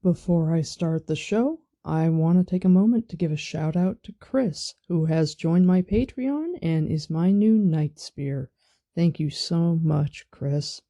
Before I start the show, I want to take a moment to give a shout out to Chris, who has joined my Patreon and is my new Night Spear. Thank you so much, Chris.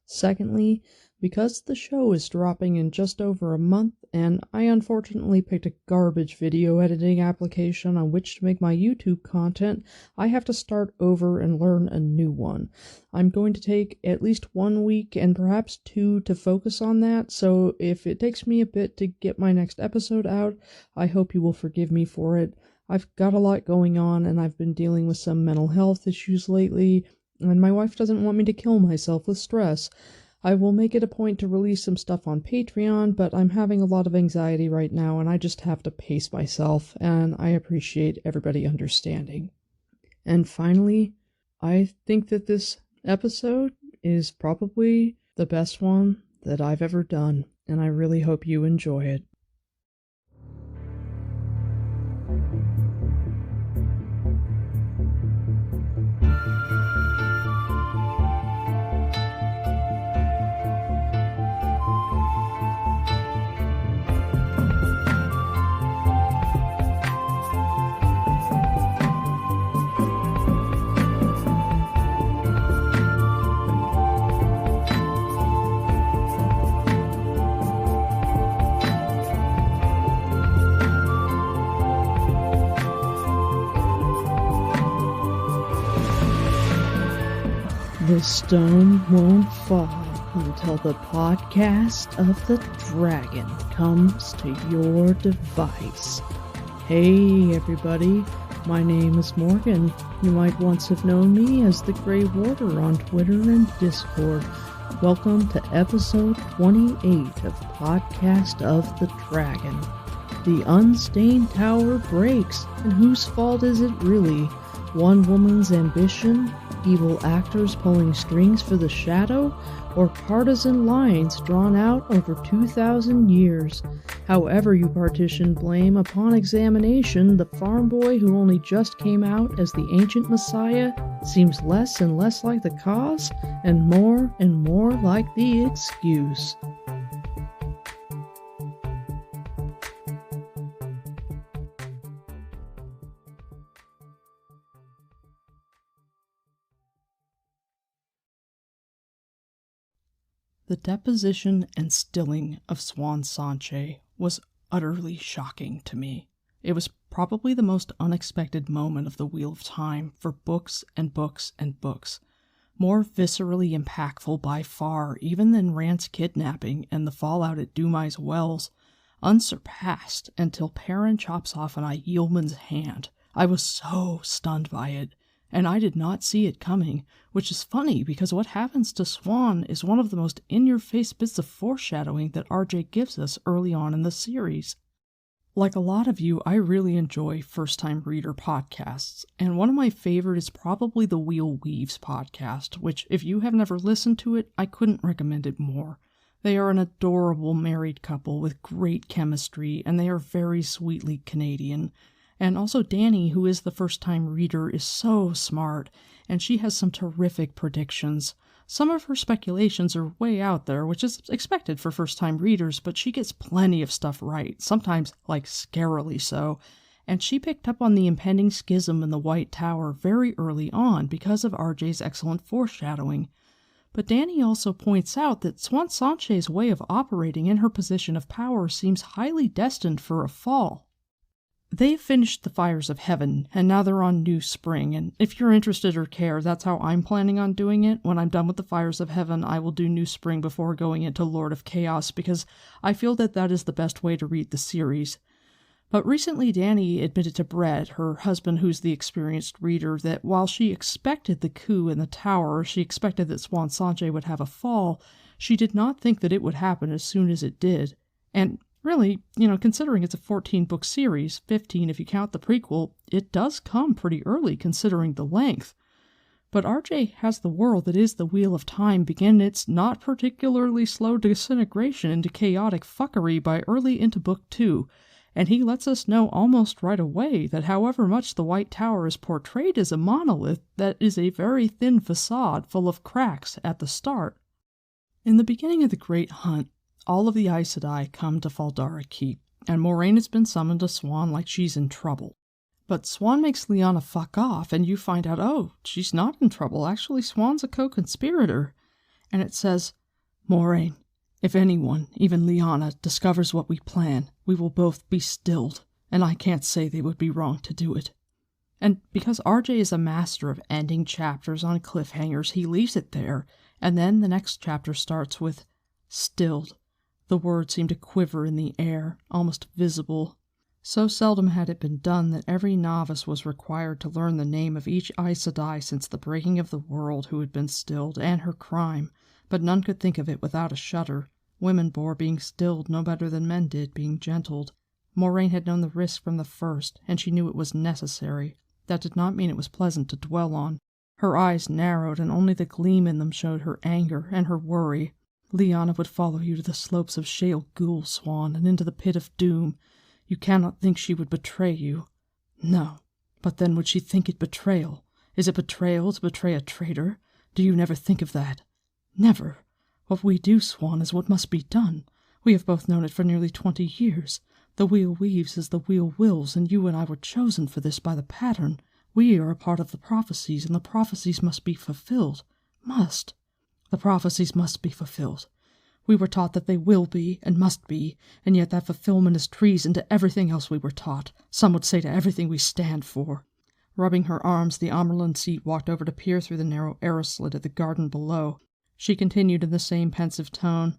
Secondly, because the show is dropping in just over a month, and I unfortunately picked a garbage video editing application on which to make my YouTube content, I have to start over and learn a new one. I'm going to take at least 1 week and perhaps 2 to focus on that, so if it takes me a bit to get my next episode out, I hope you will forgive me for it. I've got a lot going on, and I've been dealing with some mental health issues lately, and my wife doesn't want me to kill myself with stress. I will make it a point to release some stuff on Patreon, but I'm having a lot of anxiety right now and I just have to pace myself, and I appreciate everybody understanding. And finally, I think that this episode is probably the best one that I've ever done, and I really hope you enjoy it. The stone won't fall until the podcast of the dragon comes to your device. Hey everybody, my name is Morgan. You might once have known me as the Grey Warder on Twitter and Discord. Welcome to episode 28 of Podcast of the Dragon. The unstained tower breaks, and whose fault is it really? One woman's ambition? Evil actors pulling strings for the shadow, or partisan lines drawn out over 2,000 years. However you partition blame, upon examination, the farm boy who only just came out as the ancient messiah seems less and less like the cause, and more like the excuse. The deposition and stilling of Swan Sanche was utterly shocking to me. It was probably the most unexpected moment of the Wheel of Time for books and books and books. More viscerally impactful by far even than Rand's kidnapping and the fallout at Dumai's Wells. Unsurpassed until Perrin chops off an Aielman's hand. I was so stunned by it. And I did not see it coming, which is funny because what happens to Swan is one of the most in-your-face bits of foreshadowing that RJ gives us early on in the series. Like a lot of you, I really enjoy first-time reader podcasts, and one of my favorite is probably the Wheel Weaves podcast, which, if you have never listened to it, I couldn't recommend it more. They are an adorable married couple with great chemistry, and they are very sweetly Canadian. And also Dani, who is the first-time reader, is so smart, and she has some terrific predictions. Some of her speculations are way out there, which is expected for first-time readers, but she gets plenty of stuff right, sometimes, like, scarily so. And she picked up on the impending schism in the White Tower very early on because of RJ's excellent foreshadowing. But Dani also points out that Swan Sanche's way of operating in her position of power seems highly destined for a fall. They've finished the Fires of Heaven, and now they're on New Spring, and if you're interested or care, that's how I'm planning on doing it. When I'm done with the Fires of Heaven, I will do New Spring before going into Lord of Chaos, because I feel that that is the best way to read the series. But recently Dani admitted to Brett, her husband who's the experienced reader, that while she expected the coup in the tower, she expected that Swan Sanche would have a fall, she did not think that it would happen as soon as it did. And really, considering it's a 14-book series, 15 if you count the prequel, it does come pretty early considering the length. But RJ has the world that is the Wheel of Time begin its not particularly slow disintegration into chaotic fuckery by early into Book 2, and he lets us know almost right away that however much the White Tower is portrayed as a monolith, that is a very thin facade full of cracks at the start. In the beginning of the Great Hunt, All of the Aes Sedai come to Faldara Keep, and Moraine has been summoned to Swan like she's in trouble. But Swan makes Lyanna fuck off, and you find out, oh, she's not in trouble. Actually, Swan's a co-conspirator. And it says, Moraine, if anyone, even Lyanna, discovers what we plan, we will both be stilled, and I can't say they would be wrong to do it. And because RJ is a master of ending chapters on cliffhangers, he leaves it there, and then the next chapter starts with, stilled. The words seem to quiver in the air, almost visible. So seldom had it been done that every novice was required to learn the name of each Aes Sedai since the breaking of the world who had been stilled, and her crime, but none could think of it without a shudder. Women bore being stilled no better than men did being gentled. Moraine had known the risk from the first, and she knew it was necessary. That did not mean it was pleasant to dwell on. Her eyes narrowed, and only the gleam in them showed her anger and her worry. Lyanna would follow you to the slopes of Shale Ghul, Swan, and into the pit of doom. You cannot think she would betray you. No, but then would she think it betrayal? Is it betrayal to betray a traitor? Do you never think of that? Never. What we do, Swan, is what must be done. We have both known it for nearly 20 years. The wheel weaves as the wheel wills, and you and I were chosen for this by the pattern. We are a part of the prophecies, and the prophecies must be fulfilled. Must. The prophecies must be fulfilled. We were taught that they will be and must be, and yet that fulfillment is treason to everything else we were taught. Some would say to everything we stand for. Rubbing her arms, the Amerlin seat walked over to peer through the narrow arrow slit at the garden below. She continued in the same pensive tone.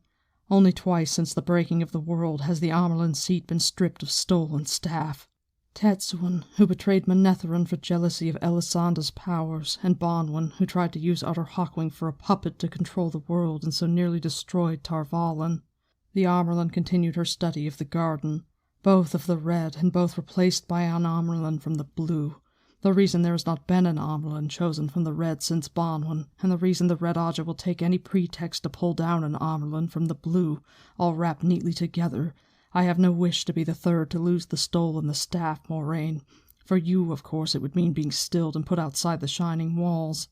Only twice since the breaking of the world has the Amerlin seat been stripped of stole and staff. Tetsuan, who betrayed Manetheren for jealousy of Elisanda's powers, and Bonwin, who tried to use Utter Hawkwing for a puppet to control the world and so nearly destroyed Tar Valon. The Amerlin continued her study of the garden, both of the red and both replaced by an Amerlin from the blue. The reason there has not been an Amerlin chosen from the red since Bonwin, and the reason the Red Aja will take any pretext to pull down an Amerlin from the blue, all wrapped neatly together. I have no wish to be the third to lose the stole and the staff, Moraine. For you, of course, it would mean being stilled and put outside the shining walls.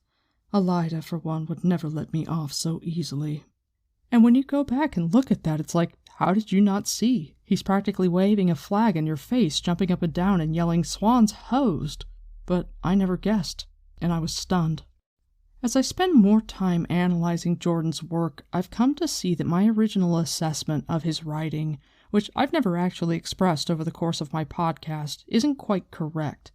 Elida, for one, would never let me off so easily. And when you go back and look at that, it's like, how did you not see? He's practically waving a flag in your face, jumping up and down and yelling, Swan's hosed. But I never guessed, and I was stunned. As I spend more time analyzing Jordan's work, I've come to see that my original assessment of his writing, which I've never actually expressed over the course of my podcast, isn't quite correct.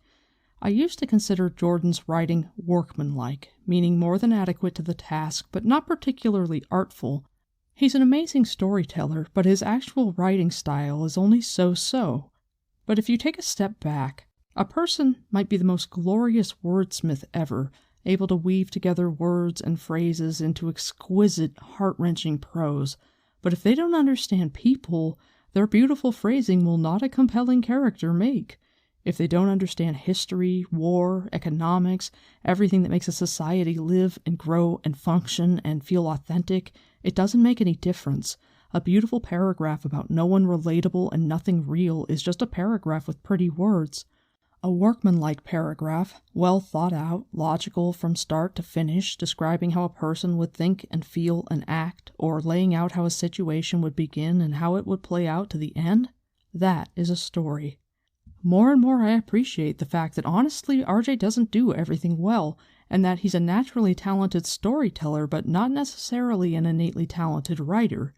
I used to consider Jordan's writing workmanlike, meaning more than adequate to the task, but not particularly artful. He's an amazing storyteller, but his actual writing style is only so-so. But if you take a step back, a person might be the most glorious wordsmith ever, able to weave together words and phrases into exquisite, heart-wrenching prose, but if they don't understand people, their beautiful phrasing will not a compelling character make. If they don't understand history, war, economics, everything that makes a society live and grow and function and feel authentic, it doesn't make any difference. A beautiful paragraph about no one relatable and nothing real is just a paragraph with pretty words. A workmanlike paragraph, well thought out, logical from start to finish, describing how a person would think and feel and act, or laying out how a situation would begin and how it would play out to the end, that is a story. More and more I appreciate the fact that honestly RJ doesn't do everything well, and that he's a naturally talented storyteller but not necessarily an innately talented writer.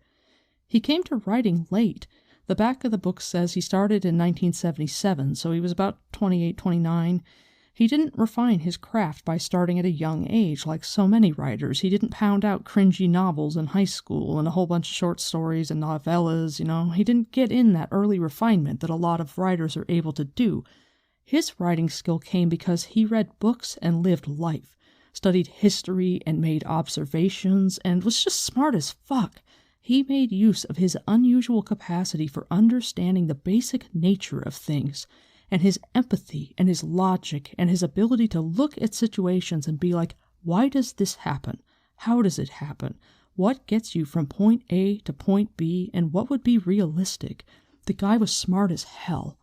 He came to writing late. The back of the book says he started in 1977, so he was about 28, 29. He didn't refine his craft by starting at a young age like so many writers. He didn't pound out cringy novels in high school and a whole bunch of short stories and novellas, He didn't get in that early refinement that a lot of writers are able to do. His writing skill came because he read books and lived life, studied history and made observations, and was just smart as fuck. He made use of his unusual capacity for understanding the basic nature of things, and his empathy and his logic and his ability to look at situations and be like, why does this happen? How does it happen? What gets you from point A to point B, and what would be realistic? The guy was smart as hell.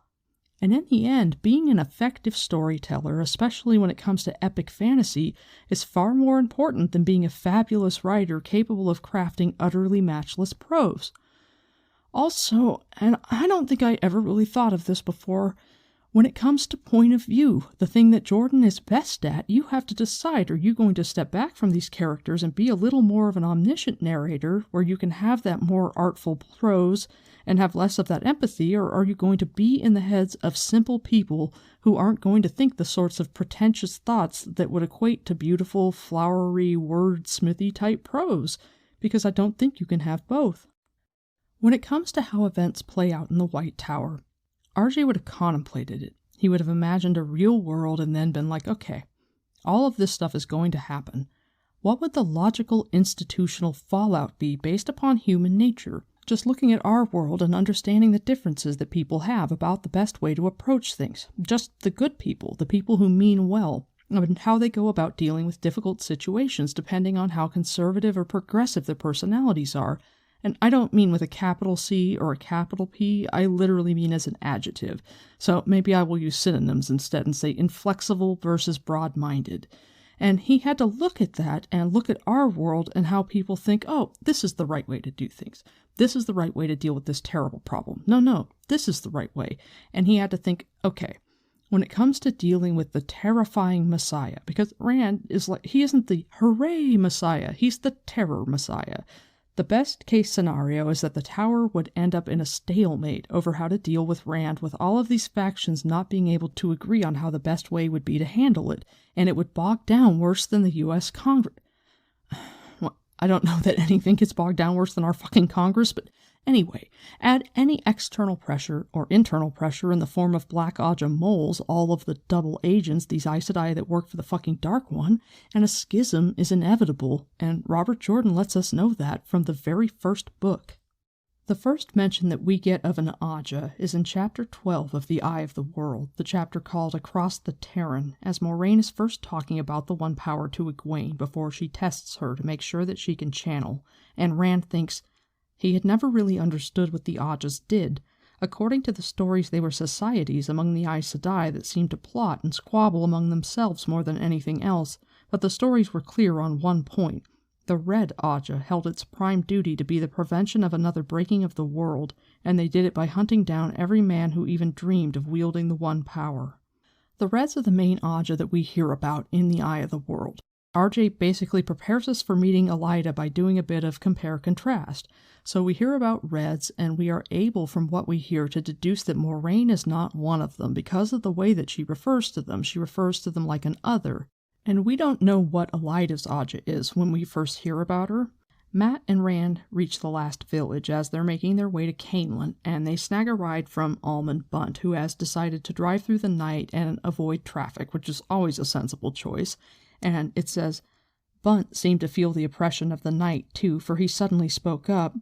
And in the end, being an effective storyteller, especially when it comes to epic fantasy, is far more important than being a fabulous writer capable of crafting utterly matchless prose. Also, and I don't think I ever really thought of this before, when it comes to point of view, the thing that Jordan is best at, you have to decide, are you going to step back from these characters and be a little more of an omniscient narrator, where you can have that more artful prose and have less of that empathy, or are you going to be in the heads of simple people who aren't going to think the sorts of pretentious thoughts that would equate to beautiful, flowery, wordsmithy type prose? Because I don't think you can have both. When it comes to how events play out in the White Tower, RJ would have contemplated it. He would have imagined a real world and then been like, okay, all of this stuff is going to happen. What would the logical institutional fallout be based upon human nature? Just looking at our world and understanding the differences that people have about the best way to approach things. Just the good people, the people who mean well, and how they go about dealing with difficult situations depending on how conservative or progressive their personalities are. And I don't mean with a capital C or a capital P, I literally mean as an adjective. So maybe I will use synonyms instead and say inflexible versus broad-minded. And he had to look at that and look at our world and how people think, oh, this is the right way to do things. This is the right way to deal with this terrible problem. No, this is the right way. And he had to think, okay, when it comes to dealing with the terrifying Messiah, because Rand is like, he isn't the hooray Messiah, he's the terror Messiah. The best case scenario is that the tower would end up in a stalemate over how to deal with Rand, with all of these factions not being able to agree on how the best way would be to handle it, and it would bog down worse than the U.S. Congress. Well, I don't know that anything gets bogged down worse than our fucking Congress, but anyway, add any external pressure or internal pressure in the form of Black Aja moles, all of the double agents, these Aes Sedai that work for the fucking Dark One, and a schism is inevitable, and Robert Jordan lets us know that from the very first book. The first mention that we get of an Aja is in Chapter 12 of The Eye of the World, the chapter called Across the Terran, as Moiraine is first talking about the One Power to Egwene before she tests her to make sure that she can channel, and Rand thinks, he had never really understood what the Ajas did. According to the stories, they were societies among the Aes Sedai that seemed to plot and squabble among themselves more than anything else, but the stories were clear on one point. The Red Aja held its prime duty to be the prevention of another breaking of the world, and they did it by hunting down every man who even dreamed of wielding the One Power. The Reds are the main Aja that we hear about in the Eye of the World. RJ basically prepares us for meeting Elaida by doing a bit of compare-contrast. So we hear about Reds, and we are able from what we hear to deduce that Moiraine is not one of them because of the way that she refers to them. She refers to them like an other. And we don't know what Elaida's Aja is when we first hear about her. Mat and Rand reach the last village as they're making their way to Caemlyn, and they snag a ride from Almond Bunt, who has decided to drive through the night and avoid traffic, which is always a sensible choice. And it says, Bunt seemed to feel the oppression of the night, too, for he suddenly spoke up.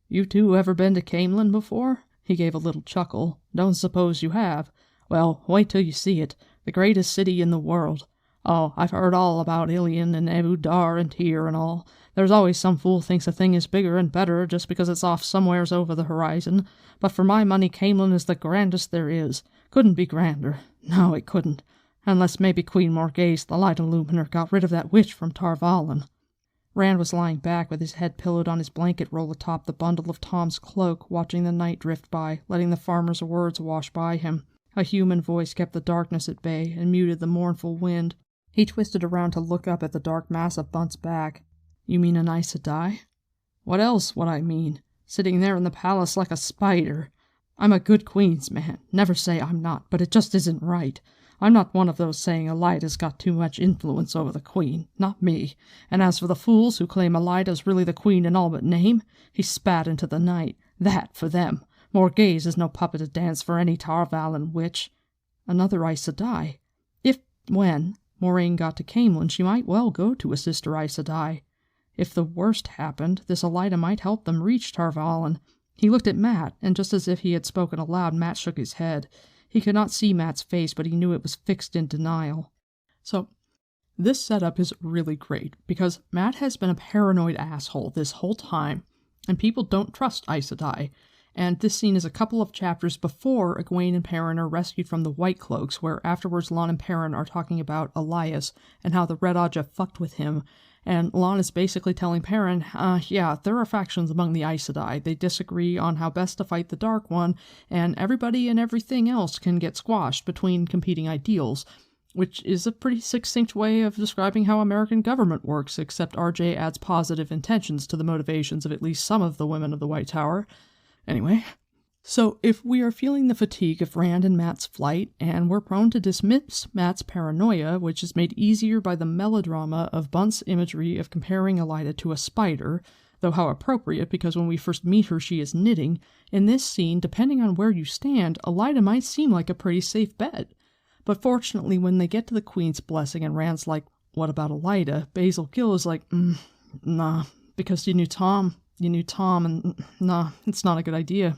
You two ever been to Caemlyn before? He gave a little chuckle. Don't suppose you have. Well, wait till you see it. The greatest city in the world. Oh, I've heard all about Ilion and Ebu Dar and Tyr and all. There's always some fool thinks a thing is bigger and better just because it's off somewheres over the horizon. But for my money, Caemlyn is the grandest there is. Couldn't be grander. No, it couldn't. Unless maybe Queen Morghese, the Light Illuminer, got rid of that witch from Tar Valon. Rand was lying back with his head pillowed on his blanket roll atop the bundle of Tom's cloak, watching the night drift by, letting the farmer's words wash by him. A human voice kept the darkness at bay and muted the mournful wind. He twisted around to look up at the dark mass of Bunt's back. You mean an Aes Sedai? What else would I mean? Sitting there in the palace like a spider. I'm a good queen's man. Never say I'm not, but it just isn't right. I'm not one of those saying Elaida's got too much influence over the queen. Not me. And as for the fools who claim Elaida's really the queen in all but name, he spat into the night. That for them. Morghese is no puppet to dance for any Tar Valon witch. Another Aes Sedai. When Moiraine got to Caemlyn, she might well go to a sister Aes Sedai. If the worst happened, this Elaida might help them reach Tar Valon. He looked at Mat, and just as if he had spoken aloud, Mat shook his head. He could not see Mat's face, but he knew it was fixed in denial. So, this setup is really great, because Mat has been a paranoid asshole this whole time, and people don't trust Aes Sedai. And this scene is a couple of chapters before Egwene and Perrin are rescued from the White Cloaks, where afterwards Lon and Perrin are talking about Elias, and how the Red Aja fucked with him, And Lon is basically telling Perrin, yeah, there are factions among the Aes Sedai. They disagree on how best to fight the Dark One, and everybody and everything else can get squashed between competing ideals, which is a pretty succinct way of describing how American government works, except RJ adds positive intentions to the motivations of at least some of the women of the White Tower. Anyway, so if we are feeling the fatigue of Rand and Mat's flight, and we're prone to dismiss Mat's paranoia, which is made easier by the melodrama of Bunt's imagery of comparing Elida to a spider, though how appropriate, because when we first meet her she is knitting, in this scene, depending on where you stand, Elida might seem like a pretty safe bet. But fortunately, when they get to the Queen's blessing and Rand's like, what about Elida? Basil Gill is like, nah, because you knew Tom, and nah, it's not a good idea.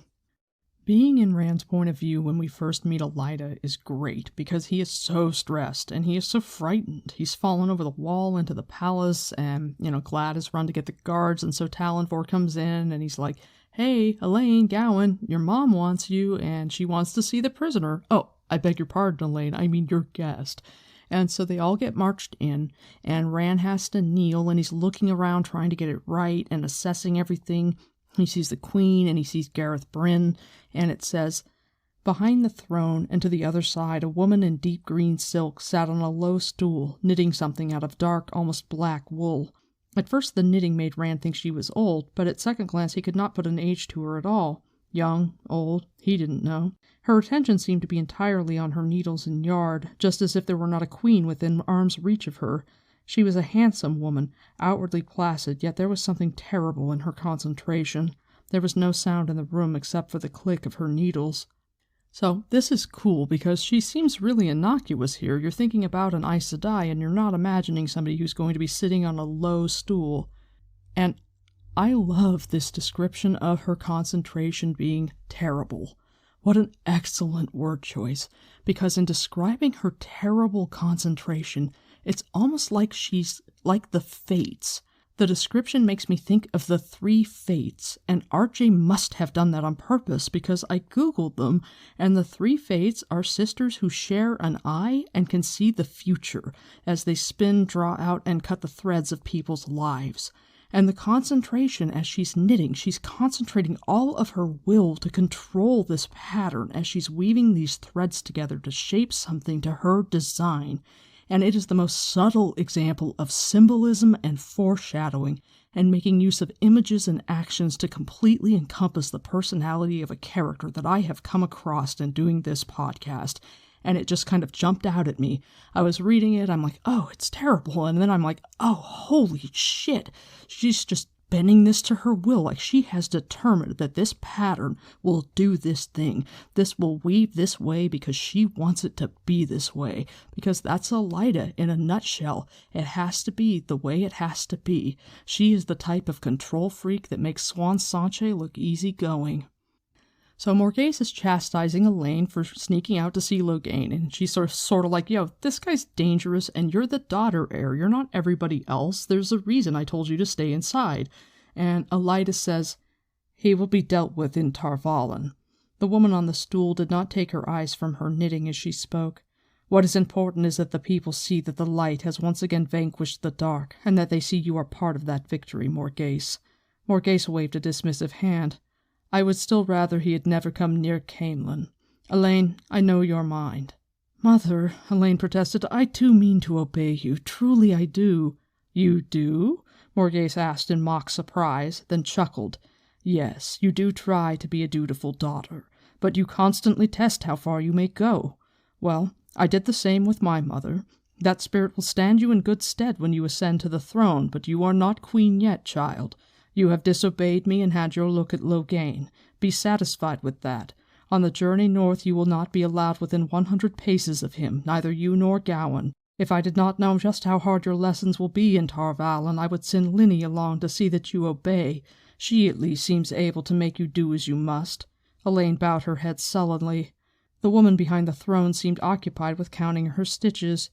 Being in Rand's point of view when we first meet Elida is great, because he is so stressed, and he is so frightened. He's fallen over the wall into the palace, and, Glad has run to get the guards, and so Talonvor comes in, and he's like, hey, Elaine, Gowan, your mom wants you, and she wants to see the prisoner. Oh, I beg your pardon, Elaine, I mean your guest. And so they all get marched in, and Rand has to kneel, and he's looking around trying to get it right, and assessing everything. He sees the Queen, and he sees Gareth Bryn, and it says, behind the throne and to the other side, a woman in deep green silk sat on a low stool, knitting something out of dark, almost black wool. At first the knitting made Rand think she was old, but at second glance he could not put an age to her at all. Young, old, he didn't know. Her attention seemed to be entirely on her needles and yard, just as if there were not a queen within arm's reach of her. She was a handsome woman, outwardly placid, yet there was something terrible in her concentration. There was no sound in the room except for the click of her needles. So this is cool because she seems really innocuous here. You're thinking about an Aes Sedai and you're not imagining somebody who's going to be sitting on a low stool. And I love this description of her concentration being terrible. What an excellent word choice, because in describing her terrible concentration, it's almost like she's like the Fates. The description makes me think of the 3 Fates, and RJ must have done that on purpose because I googled them, and the 3 Fates are sisters who share an eye and can see the future as they spin, draw out, and cut the threads of people's lives. And the concentration as she's knitting, she's concentrating all of her will to control this pattern as she's weaving these threads together to shape something to her design. And it is the most subtle example of symbolism and foreshadowing, and making use of images and actions to completely encompass the personality of a character that I have come across in doing this podcast. And it just kind of jumped out at me. I was reading it, I'm like, oh, it's terrible. And then I'm like, oh, holy shit. She's just bending this to her will. Like, she has determined that this pattern will do this thing. This will weave this way because she wants it to be this way. Because that's Elida in a nutshell. It has to be the way it has to be. She is the type of control freak that makes Swan Sanche look easygoing. So Morghese is chastising Elaine for sneaking out to see Logain, and she's sort of like, yo, this guy's dangerous, and you're the daughter heir. You're not everybody else. There's a reason I told you to stay inside. And Elida says, he will be dealt with in Tar Valon. The woman on the stool did not take her eyes from her knitting as she spoke. What is important is that the people see that the light has once again vanquished the dark, and that they see you are part of that victory, Morghese. Morghese waved a dismissive hand. I would still rather he had never come near Camelin. Elaine, I know your mind. Mother, Elaine protested, I too mean to obey you. Truly I do. You do? Morghese asked in mock surprise, then chuckled. Yes, you do try to be a dutiful daughter, but you constantly test how far you may go. Well, I did the same with my mother. That spirit will stand you in good stead when you ascend to the throne, but you are not queen yet, child. You have disobeyed me and had your look at Logain. Be satisfied with that. On the journey north you will not be allowed within 100 paces of him, neither you nor Gowan. If I did not know just how hard your lessons will be in Tar Valon, I would send Linny along to see that you obey. She at least seems able to make you do as you must. Elaine bowed her head sullenly. The woman behind the throne seemed occupied with counting her stitches.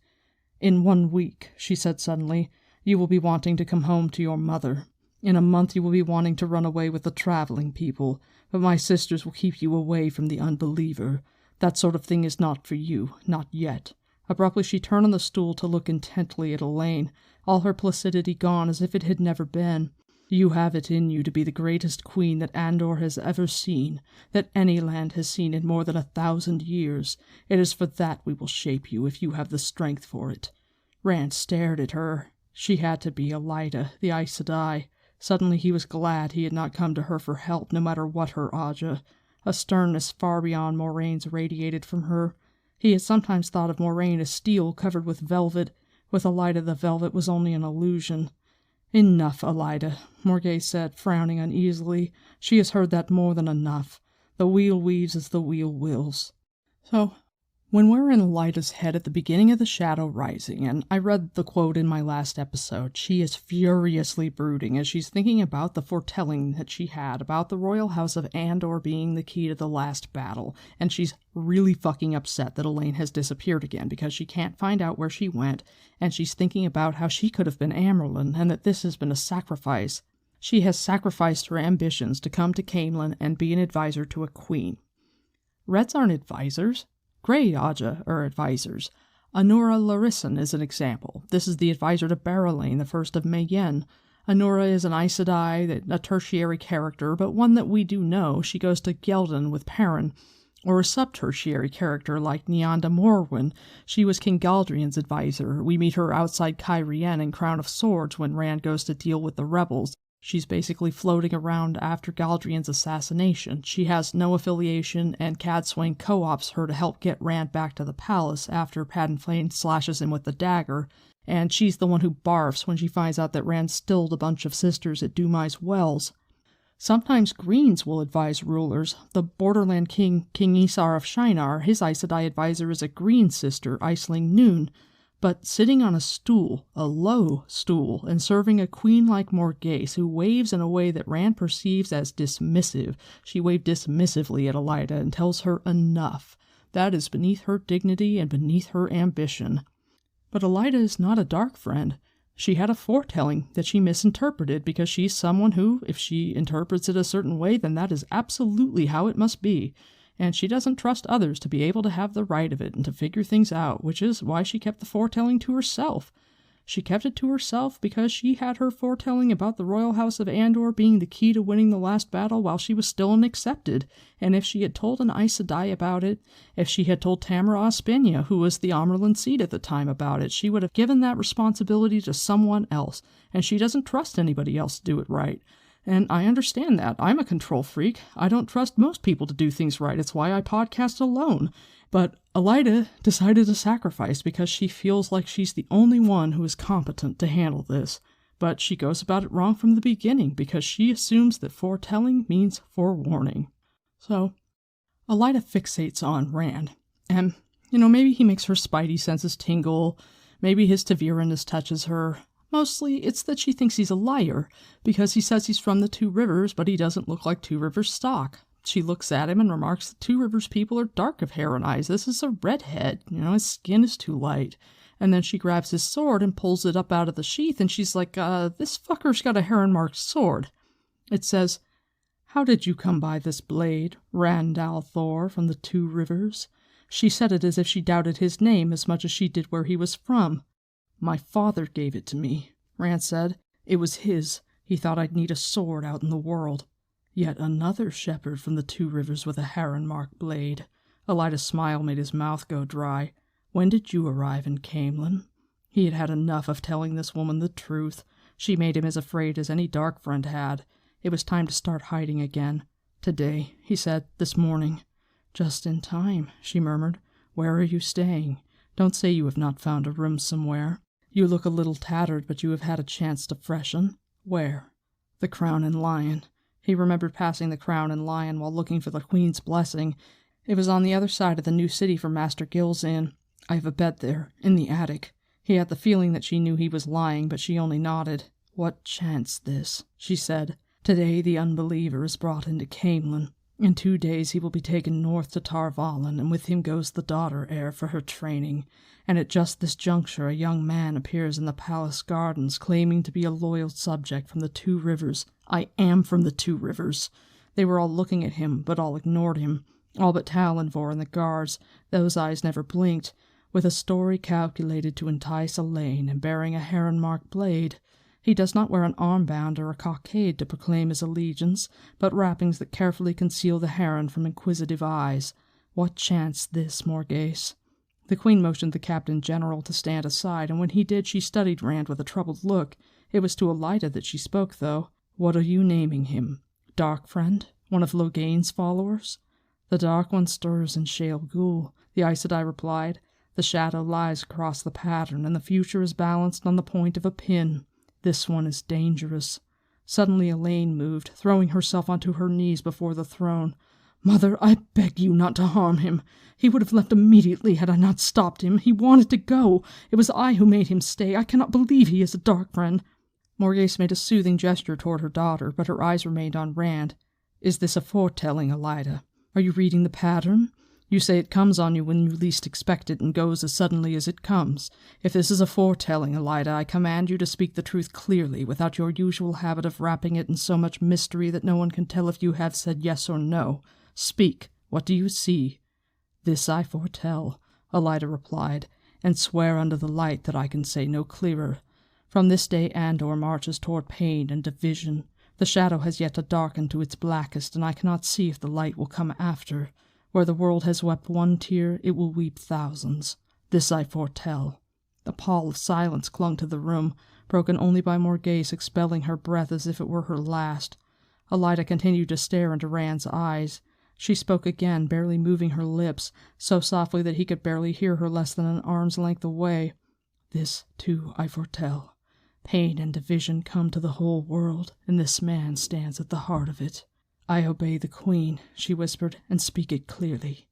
In 1 week, she said suddenly, you will be wanting to come home to your mother. In a month you will be wanting to run away with the traveling people, but my sisters will keep you away from the unbeliever. That sort of thing is not for you, not yet. Abruptly she turned on the stool to look intently at Elaine, all her placidity gone as if it had never been. You have it in you to be the greatest queen that Andor has ever seen, that any land has seen in more than 1,000 years. It is for that we will shape you, if you have the strength for it. Rand stared at her. She had to be Elaida, the Aes Sedai. Suddenly he was glad he had not come to her for help, no matter what her Aja. A sternness far beyond Moraine's radiated from her. He had sometimes thought of Moraine as steel covered with velvet. With Elaida the velvet was only an illusion. "Enough, Elaida," Morgay said, frowning uneasily. "She has heard that more than enough. The wheel weaves as the wheel wills." So, when we're in Elaida's head at the beginning of The Shadow Rising, and I read the quote in my last episode, she is furiously brooding as she's thinking about the foretelling that she had about the royal house of Andor being the key to the last battle, and she's really fucking upset that Elaine has disappeared again because she can't find out where she went, and she's thinking about how she could have been Amyrlin and that this has been a sacrifice. She has sacrificed her ambitions to come to Caemlyn and be an advisor to a queen. Reds aren't advisors. Grey Aja are advisors. Anura Larissan is an example. This is the advisor to Barrelane, the first of Mayenne. Anura is an Aes Sedai, a tertiary character, but one that we do know. She goes to Geldon with Perrin. Or a sub-tertiary character like Nyanda Morwen. She was King Galdrian's advisor. We meet her outside Cairhien in Crown of Swords when Rand goes to deal with the rebels. She's basically floating around after Galdrian's assassination. She has no affiliation, and Cadsuane co-ops her to help get Rand back to the palace after Padenflane slashes him with the dagger, and she's the one who barfs when she finds out that Rand stilled a bunch of sisters at Dumai's Wells. Sometimes Greens will advise rulers. The Borderland King, King Isar of Shinar, his Aes Sedai advisor is a Green sister, Aisling Noon. But sitting on a stool, a low stool, and serving a queen like Morgase, who waves in a way that Rand perceives as dismissive, she waved dismissively at Elaida and tells her enough. That is beneath her dignity and beneath her ambition. But Elaida is not a dark friend. She had a foretelling that she misinterpreted because she's someone who, if she interprets it a certain way, then that is absolutely how it must be. And she doesn't trust others to be able to have the right of it and to figure things out, which is why she kept the foretelling to herself. She kept it to herself because she had her foretelling about the royal house of Andor being the key to winning the last battle while she was still unaccepted, and if she had told an Aes Sedai about it, if she had told Tamara Ospina, who was the Amyrlin seat at the time, about it, she would have given that responsibility to someone else, and she doesn't trust anybody else to do it right. And I understand that. I'm a control freak. I don't trust most people to do things right. It's why I podcast alone. But Elaida decided to sacrifice because she feels like she's the only one who is competent to handle this. But she goes about it wrong from the beginning because she assumes that foretelling means forewarning. So, Elaida fixates on Rand. And, maybe he makes her spidey senses tingle. Maybe his Ta'Verinness touches her. Mostly, it's that she thinks he's a liar, because he says he's from the Two Rivers, but he doesn't look like Two Rivers stock. She looks at him and remarks that Two Rivers people are dark of hair and eyes. This is a redhead. His skin is too light. And then she grabs his sword and pulls it up out of the sheath, and she's like, this fucker's got a heron-marked sword. It says, "How did you come by this blade, Rand al'Thor from the Two Rivers?" She said it as if she doubted his name as much as she did where he was from. "My father gave it to me," Rand said. "It was his. He thought I'd need a sword out in the world." "Yet another shepherd from the Two Rivers with a heron-marked blade." Elaida's smile made his mouth go dry. "When did you arrive in Caemlyn?" He had had enough of telling this woman the truth. She made him as afraid as any dark friend had. It was time to start hiding again. "Today," he said. "This morning." "Just in time," she murmured. "Where are you staying? Don't say you have not found a room somewhere. You look a little tattered, but you have had a chance to freshen. Where?" "The Crown and Lion." He remembered passing the Crown and Lion while looking for the Queen's blessing. It was on the other side of the new city from Master Gill's Inn. "I have a bed there, in the attic." He had the feeling that she knew he was lying, but she only nodded. "What chance this?" she said. "Today the unbeliever is brought into Caemlyn. In 2 days he will be taken north to Tar Valon, and with him goes the daughter heir for her training. And at just this juncture a young man appears in the palace gardens claiming to be a loyal subject from the Two Rivers. I am from the Two Rivers." They were all looking at him, but all ignored him. All but Talonvor and the guards. Those eyes never blinked. with a story calculated to entice Elaine and bearing a heron-marked blade. He does not wear an armband or a cockade to proclaim his allegiance, but wrappings that carefully conceal the heron from inquisitive eyes. What chance this, Morghese? The Queen motioned the Captain General to stand aside, and when he did, she studied Rand with a troubled look. It was to Elaida that she spoke, though. What are you naming him? Dark Friend? One of Loghain's followers? The Dark One stirs in Shale Ghul, the Aes Sedai replied. The shadow lies across the pattern, and the future is balanced on the point of a pin. This one is dangerous. Suddenly Elaine moved, throwing herself onto her knees before the throne. Mother, I beg you not to harm him. He would have left immediately had I not stopped him. He wanted to go. It was I who made him stay. I cannot believe he is a Dark Friend. Morghese made a soothing gesture toward her daughter, but her eyes remained on Rand. Is this a foretelling, Elaida? Are you reading the pattern? You say it comes on you when you least expect it and goes as suddenly as it comes. If this is a foretelling, Elaida, I command you to speak the truth clearly, without your usual habit of wrapping it in so much mystery that no one can tell if you have said yes or no. Speak. What do you see? This I foretell, Elaida replied, and swear under the light that I can say no clearer. From this day Andor marches toward pain and division. The shadow has yet to darken to its blackest, and I cannot see if the light will come after. Where the world has wept one tear, it will weep thousands. This I foretell. A pall of silence clung to the room, broken only by Morghese expelling her breath as if it were her last. Elaida continued to stare into Rand's eyes. She spoke again, barely moving her lips, so softly that he could barely hear her less than an arm's length away. This, too, I foretell. Pain and division come to the whole world, and this man stands at the heart of it. I obey the Queen, she whispered, and speak it clearly.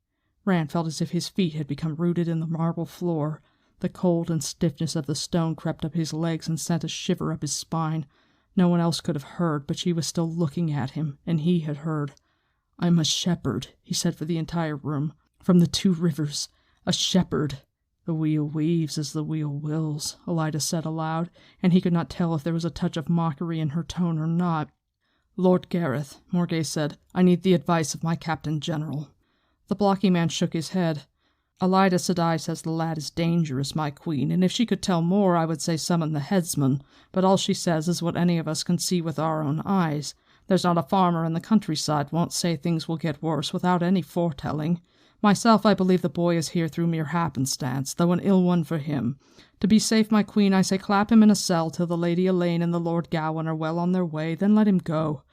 Rand felt as if his feet had become rooted in the marble floor. The cold and stiffness of the stone crept up his legs and sent a shiver up his spine. No one else could have heard, but she was still looking at him, and he had heard. I'm a shepherd, he said for the entire room, from the 2 rivers. A shepherd. The wheel weaves as the wheel wills, Elaida said aloud, and he could not tell if there was a touch of mockery in her tone or not. Lord Gareth, Morghese said, I need the advice of my Captain General. The blocky man shook his head. Elaida Sedai says the lad is dangerous, my queen, and if she could tell more I would say summon the headsman, but all she says is what any of us can see with our own eyes. There's not a farmer in the countryside won't say things will get worse without any foretelling. Myself, I believe the boy is here through mere happenstance, though an ill one for him. To be safe, my queen, I say clap him in a cell till the Lady Elaine and the Lord Gawain are well on their way, then let him go.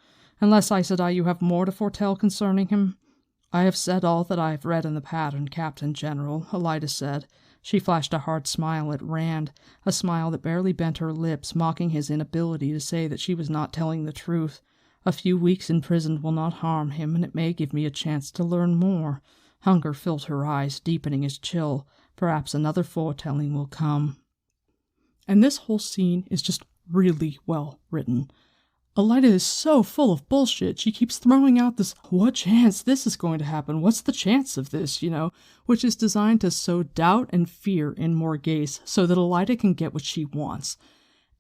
Unless, Aes Sedai, you have more to foretell concerning him? I have said all that I have read in the pattern, Captain General, Elaida said. She flashed a hard smile at Rand, a smile that barely bent her lips, mocking his inability to say that she was not telling the truth. A few weeks in prison will not harm him, and it may give me a chance to learn more. Hunger filled her eyes, deepening his chill. Perhaps another foretelling will come. And this whole scene is just really well written. Elaida is so full of bullshit. She keeps throwing out this, what chance this is going to happen? What's the chance of this, which is designed to sow doubt and fear in Morghese so that Elaida can get what she wants.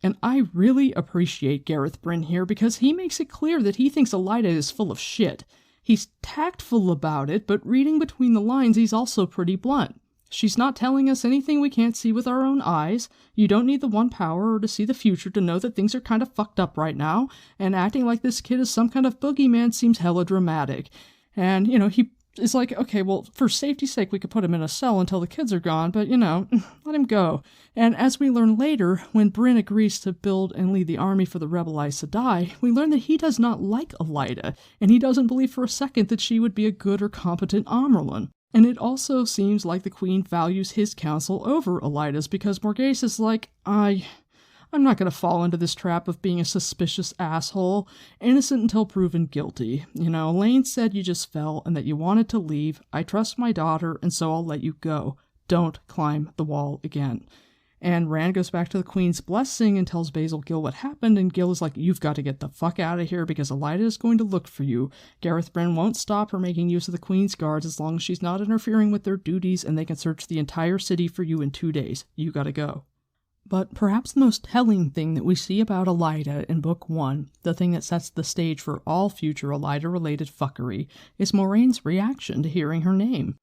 And I really appreciate Gareth Bryn here because he makes it clear that he thinks Elaida is full of shit. He's tactful about it, but reading between the lines, he's also pretty blunt. She's not telling us anything we can't see with our own eyes. You don't need the one power or to see the future to know that things are kind of fucked up right now, and acting like this kid is some kind of boogeyman seems hella dramatic. And, he is like, okay, well, for safety's sake, we could put him in a cell until the kids are gone, but, let him go. And as we learn later, when Bryn agrees to build and lead the army for the rebel Aes Sedai, we learn that he does not like Elaida, and he doesn't believe for a second that she would be a good or competent Amyrlin. And it also seems like the Queen values his counsel over Elaida's because Morghese is like, I'm not going to fall into this trap of being a suspicious asshole, innocent until proven guilty. Elaine said you just fell and that you wanted to leave. I trust my daughter, and so I'll let you go. Don't climb the wall again. And Rand goes back to the Queen's blessing and tells Basil Gill what happened, and Gill is like, you've got to get the fuck out of here because Elaida is going to look for you. Gareth Bryn won't stop her making use of the Queen's guards as long as she's not interfering with their duties, and they can search the entire city for you in 2 days. You gotta go. But perhaps the most telling thing that we see about Elaida in Book 1, the thing that sets the stage for all future Elaida-related fuckery, is Moiraine's reaction to hearing her name.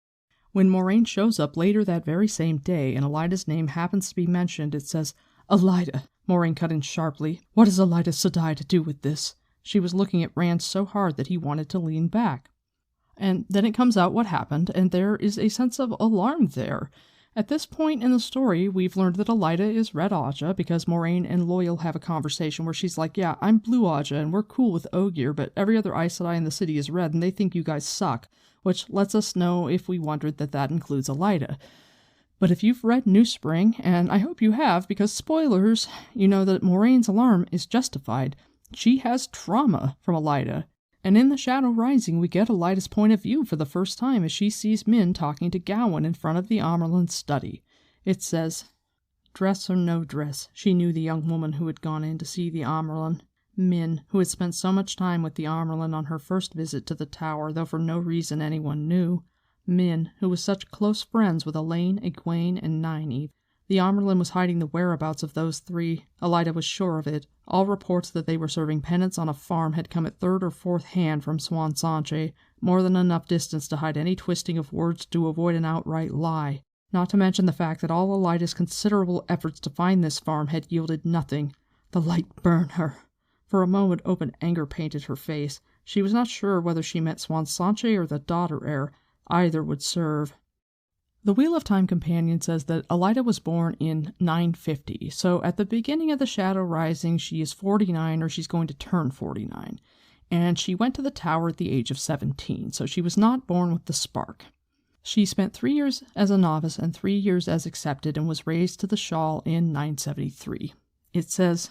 When Moraine shows up later that very same day and Elida's name happens to be mentioned, it says, "Elida." Moraine cut in sharply. "What has Elida Sedai to do with this?" She was looking at Rand so hard that he wanted to lean back. And then it comes out what happened, and there is a sense of alarm there. At this point in the story, we've learned that Elida is Red Aja because Moraine and Loial have a conversation where she's like, "Yeah, I'm Blue Aja and we're cool with Ogier, but every other Aes Sedai in the city is red and they think you guys suck," which lets us know if we wondered that includes Elida. But if you've read New Spring, and I hope you have because spoilers, you know that Moraine's alarm is justified. She has trauma from Elida. And in The Shadow Rising, we get Elida's point of view for the first time as she sees Min talking to Gawain in front of the Amerlin's study. It says, "Dress or no dress, she knew the young woman who had gone in to see the Amerlin. Min, who had spent so much time with the Amerlin on her first visit to the tower, though for no reason anyone knew. Min, who was such close friends with Elaine, Egwene, and Nynaeve. The Amerlin was hiding the whereabouts of those three. Elida was sure of it. All reports that they were serving penance on a farm had come at third or fourth hand from Swan Sanche, more than enough distance to hide any twisting of words to avoid an outright lie. Not to mention the fact that all Elida's considerable efforts to find this farm had yielded nothing. The light burned her." For a moment open anger painted her face. She was not sure whether she meant Swan Sanche or the daughter heir. Either would serve. The Wheel of Time companion says that Elida was born in 950, so at the beginning of The Shadow Rising she is 49 or she's going to turn 49. And she went to the tower at the age of 17, so she was not born with the spark. She spent 3 years as a novice and 3 years as accepted and was raised to the shawl in 973. It says,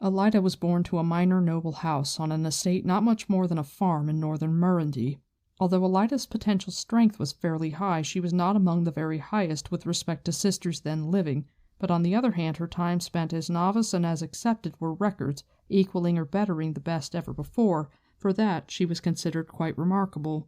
"Elida was born to a minor noble house on an estate not much more than a farm in northern Murundi. Although Elida's potential strength was fairly high, she was not among the very highest with respect to sisters then living, but on the other hand her time spent as novice and as accepted were records, equaling or bettering the best ever before. For that she was considered quite remarkable.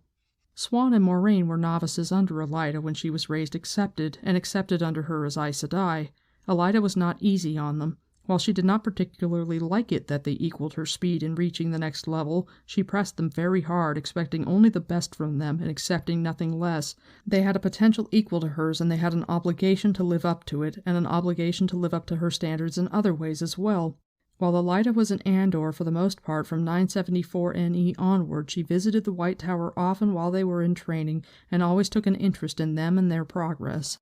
Swan and Moraine were novices under Elida when she was raised accepted, and accepted under her as Aes Sedai. Elida was not easy on them. While she did not particularly like it that they equaled her speed in reaching the next level, she pressed them very hard, expecting only the best from them and accepting nothing less. They had a potential equal to hers, and they had an obligation to live up to it, and an obligation to live up to her standards in other ways as well. While Elida was in Andor for the most part from 974 NE onward, she visited the White Tower often while they were in training, and always took an interest in them and their progress.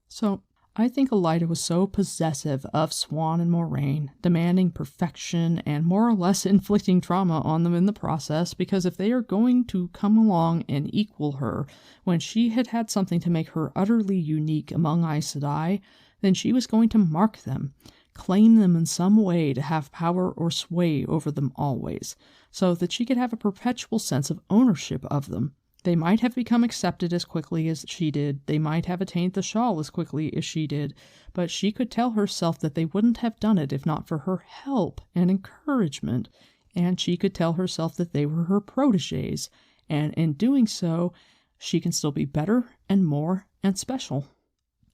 So, I think Elida was so possessive of Swan and Moraine, demanding perfection and more or less inflicting trauma on them in the process, because if they are going to come along and equal her when she had had something to make her utterly unique among Aes Sedai, then she was going to mark them, claim them in some way to have power or sway over them always, so that she could have a perpetual sense of ownership of them. They might have become accepted as quickly as she did, they might have attained the shawl as quickly as she did, but she could tell herself that they wouldn't have done it if not for her help and encouragement, and she could tell herself that they were her protégés, and in doing so, she can still be better and more and special.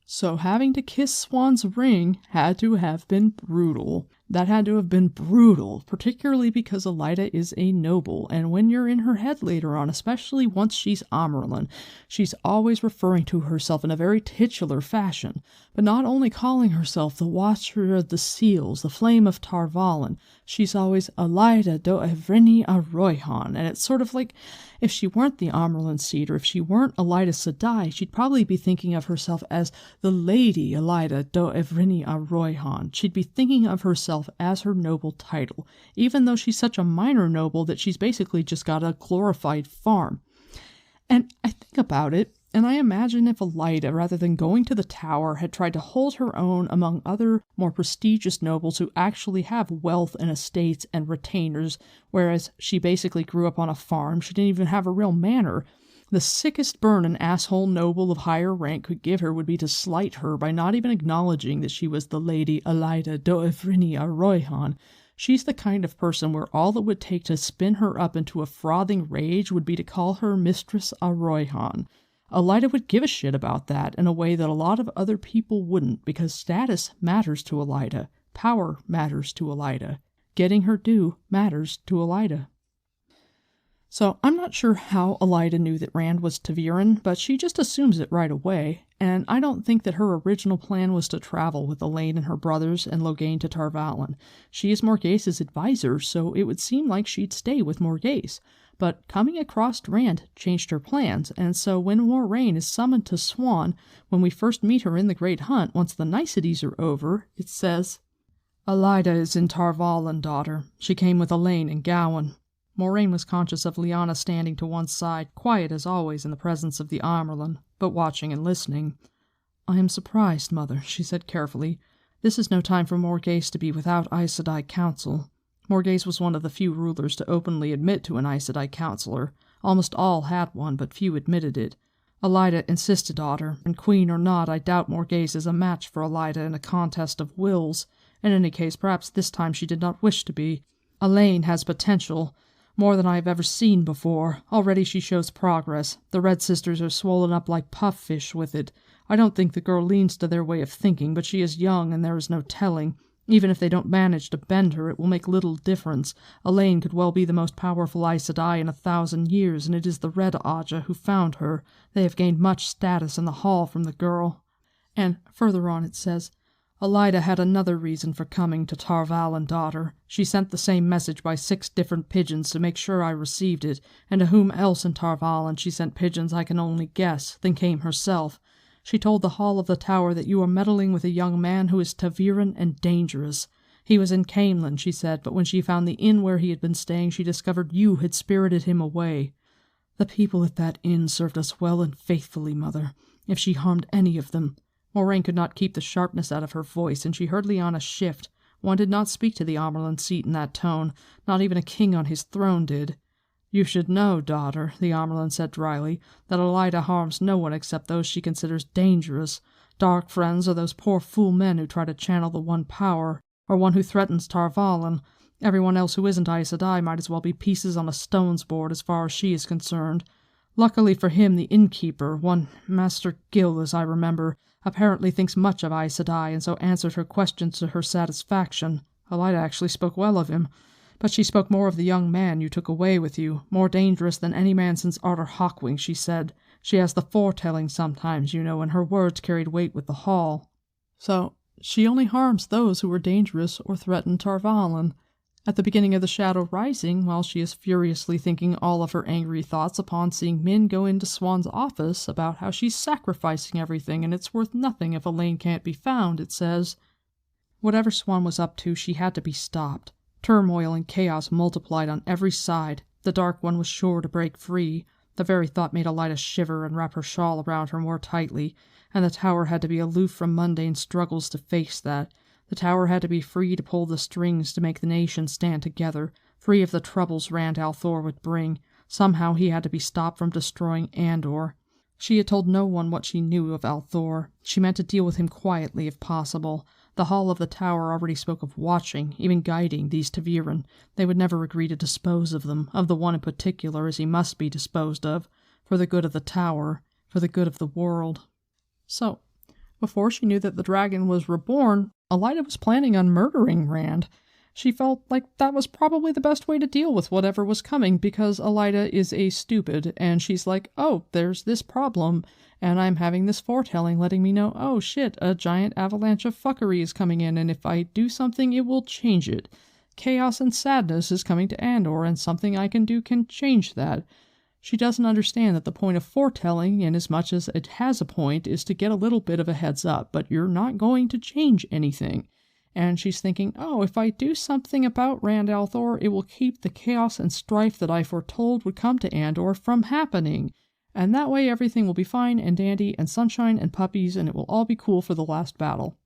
So having to kiss Swan's ring had to have been brutal. That had to have been brutal, particularly because Elida is a noble, and when you're in her head later on, especially once she's Amerlin, she's always referring to herself in a very titular fashion, but not only calling herself the Watcher of the Seals, the Flame of Tar-Valon, she's always Elida do Evrini a Roihan, and it's sort of like if she weren't the Amerlin seed, or if she weren't Elida Sedai, she'd probably be thinking of herself as the Lady Elida do Evrini a Roihan. She'd be thinking of herself as her noble title, even though she's such a minor noble that she's basically just got a glorified farm. And I think about it, and I imagine if Elida, rather than going to the tower, had tried to hold her own among other more prestigious nobles who actually have wealth and estates and retainers, whereas she basically grew up on a farm, she didn't even have a real manor, the sickest burn an asshole noble of higher rank could give her would be to slight her by not even acknowledging that she was the Lady Elida do Evrini a Roihan. She's the kind of person where all it would take to spin her up into a frothing rage would be to call her Mistress a Roihan. Elida would give a shit about that in a way that a lot of other people wouldn't, because status matters to Elida, power matters to Elida, getting her due matters to Elida. So I'm not sure how Elida knew that Rand was Taviran, but she just assumes it right away, and I don't think that her original plan was to travel with Elaine and her brothers and Logain to Tar Valon. She is Morghase's advisor, so it would seem like she'd stay with Morghase. But coming across Rand changed her plans, and so when Moiraine is summoned to Swan, when we first meet her in the Great Hunt, once the niceties are over, it says, "Elida is in Tar Valon, daughter. She came with Elaine and Gawain." Moiraine was conscious of Lyanna standing to one side, quiet as always in the presence of the Amyrlin, but watching and listening. "I am surprised, mother," she said carefully. "This is no time for Morghase to be without Aes Sedai counsel." Morghase was one of the few rulers to openly admit to an Aes Sedai counselor. Almost all had one, but few admitted it. Elida insisted, daughter, and queen or not, I doubt Morghase is a match for Elida in a contest of wills. In any case, perhaps this time she did not wish to be. Elaine has potential. More than I have ever seen before. Already she shows progress. The Red Sisters are swollen up like puffish with it. I don't think the girl leans to their way of thinking, but she is young and there is no telling. Even if they don't manage to bend her, it will make little difference. Elaine could well be the most powerful Aes Sedai in 1,000 years, and it is the Red Aja who found her. They have gained much status in the hall from the girl. And further on it says, Elida had another reason for coming to Tar Valon, daughter. She sent the same message by 6 different pigeons to make sure I received it, and to whom else in Tar Valon she sent pigeons I can only guess, then came herself. She told the Hall of the Tower that you are meddling with a young man who is Taviran and dangerous. He was in Caemlyn, she said, but when she found the inn where he had been staying, she discovered you had spirited him away. The people at that inn served us well and faithfully, mother. If she harmed any of them... Moiraine could not keep the sharpness out of her voice, and she heard Lyanna shift. One did not speak to the Amyrlin seat in that tone. Not even a king on his throne did. You should know, daughter, the Amyrlin said dryly, that Elida harms no one except those she considers dangerous. Dark friends are those poor fool men who try to channel the One Power, or one who threatens Tar Valon. Everyone else who isn't Aes Sedai might as well be pieces on a stone's board as far as she is concerned. Luckily for him, the innkeeper, one Master Gill as I remember, apparently thinks much of Aes Sedai, and so answered her questions to her satisfaction. Elida actually spoke well of him, but she spoke more of the young man you took away with you, more dangerous than any man since Arthur Hawkwing, she said. She has the foretelling sometimes, you know, and her words carried weight with the hall. So, she only harms those who are dangerous or threaten Tar Valon. At the beginning of the Shadow Rising, while she is furiously thinking all of her angry thoughts upon seeing Min go into Swan's office about how she's sacrificing everything and it's worth nothing if Elaine can't be found, it says, whatever Swan was up to, she had to be stopped. Turmoil and chaos multiplied on every side. The Dark One was sure to break free. The very thought made Elida shiver and wrap her shawl around her more tightly, and the Tower had to be aloof from mundane struggles to face that. The Tower had to be free to pull the strings to make the nation stand together, free of the troubles Rand al'Thor would bring. Somehow he had to be stopped from destroying Andor. She had told no one what she knew of al'Thor. She meant to deal with him quietly if possible. The Hall of the Tower already spoke of watching, even guiding, these Taviran. They would never agree to dispose of them, of the one in particular, as he must be disposed of, for the good of the Tower, for the good of the world. So, before she knew that the dragon was reborn, Elida was planning on murdering Rand. She felt like that was probably the best way to deal with whatever was coming, because Elida is a stupid, and she's like, oh, there's this problem, and I'm having this foretelling letting me know, oh shit, a giant avalanche of fuckery is coming in, and if I do something, it will change it. Chaos and sadness is coming to Andor, and something I can do can change that. She doesn't understand that the point of foretelling, inasmuch as it has a point, is to get a little bit of a heads up, but you're not going to change anything. And she's thinking, oh, if I do something about Rand al'Thor, it will keep the chaos and strife that I foretold would come to Andor from happening. And that way everything will be fine and dandy and sunshine and puppies, and it will all be cool for the last battle.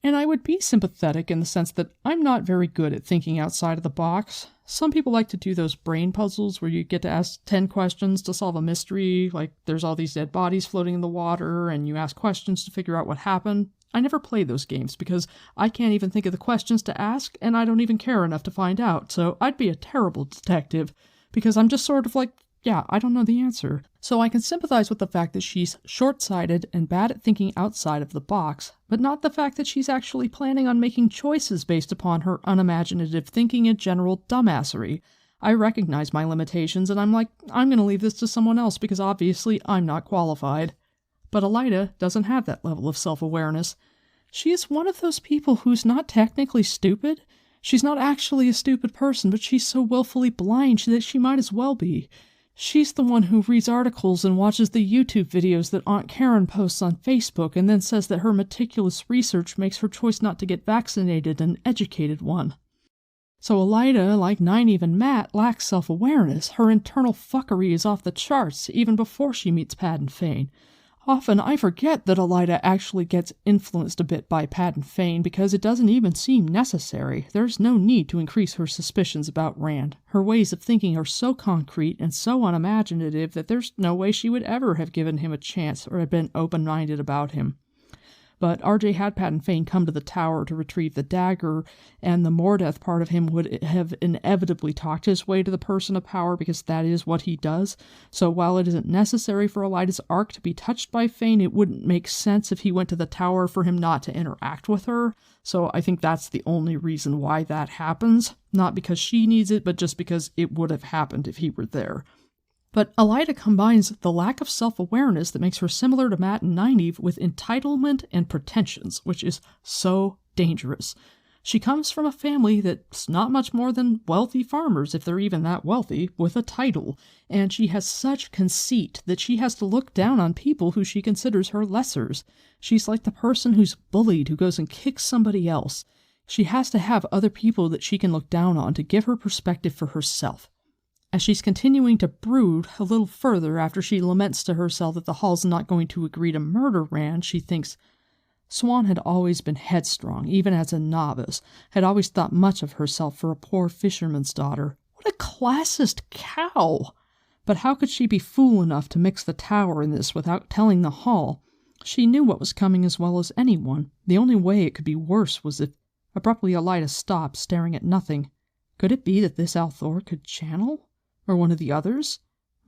And I would be sympathetic in the sense that I'm not very good at thinking outside of the box. Some people like to do those brain puzzles where you get to ask 10 questions to solve a mystery, like there's all these dead bodies floating in the water, and you ask questions to figure out what happened. I never play those games because I can't even think of the questions to ask, and I don't even care enough to find out, so I'd be a terrible detective, because I'm just sort of like, yeah, I don't know the answer. So I can sympathize with the fact that she's short-sighted and bad at thinking outside of the box, but not the fact that she's actually planning on making choices based upon her unimaginative thinking and general dumbassery. I recognize my limitations, and I'm like, I'm going to leave this to someone else because obviously I'm not qualified. But Elida doesn't have that level of self-awareness. She is one of those people who's not technically stupid. She's not actually a stupid person, but she's so willfully blind that she might as well be. She's the one who reads articles and watches the YouTube videos that Aunt Karen posts on Facebook and then says that her meticulous research makes her choice not to get vaccinated an educated one. So Elida, like Nynaeve and Matt, lacks self-awareness. Her internal fuckery is off the charts, even before she meets Pad and Fane. Often I forget that Elida actually gets influenced a bit by Pad and Fane because it doesn't even seem necessary. There's no need to increase her suspicions about Rand. Her ways of thinking are so concrete and so unimaginative that there's no way she would ever have given him a chance or have been open-minded about him. But RJ had Pad and Fane come to the tower to retrieve the dagger, and the Mordeth part of him would have inevitably talked his way to the person of power because that is what he does. So while it isn't necessary for Elida's arc to be touched by Fane, it wouldn't make sense if he went to the tower for him not to interact with her. So I think that's the only reason why that happens. Not because she needs it, but just because it would have happened if he were there. But Elida combines the lack of self-awareness that makes her similar to Matt and Nynaeve with entitlement and pretensions, which is so dangerous. She comes from a family that's not much more than wealthy farmers, if they're even that wealthy, with a title, and she has such conceit that she has to look down on people who she considers her lessers. She's like the person who's bullied who goes and kicks somebody else. She has to have other people that she can look down on to give her perspective for herself. As she's continuing to brood a little further after she laments to herself that the Hall's not going to agree to murder Rand, she thinks, Swan had always been headstrong, even as a novice, had always thought much of herself for a poor fisherman's daughter. What a classist cow! But how could she be fool enough to mix the tower in this without telling the Hall? She knew what was coming as well as anyone. The only way it could be worse was if... Abruptly Elida stopped, staring at nothing. Could it be that this Althor could channel? Or one of the others?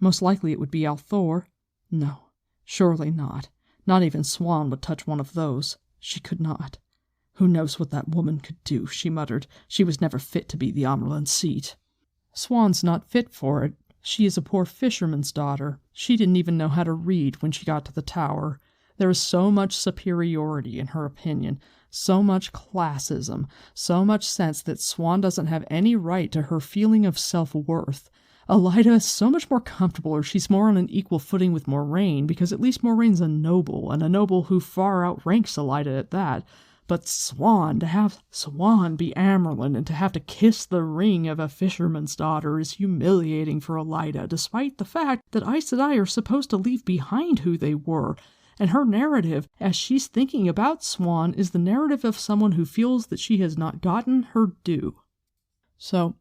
Most likely it would be Althor. No, surely not. Not even Swan would touch one of those. She could not. Who knows what that woman could do, she muttered. She was never fit to be the Amyrlin seat. Swan's not fit for it. She is a poor fisherman's daughter. She didn't even know how to read when she got to the tower. There is so much superiority in her opinion, so much classism, so much sense that Swan doesn't have any right to her feeling of self-worth. Elida is so much more comfortable, or she's more on an equal footing with Moraine, because at least Moraine's a noble, and a noble who far outranks Elida at that. But Swan, to have Swan be Amyrlin, and to have to kiss the ring of a fisherman's daughter is humiliating for Elida, despite the fact that Aes Sedai are supposed to leave behind who they were. And her narrative, as she's thinking about Swan, is the narrative of someone who feels that she has not gotten her due. So,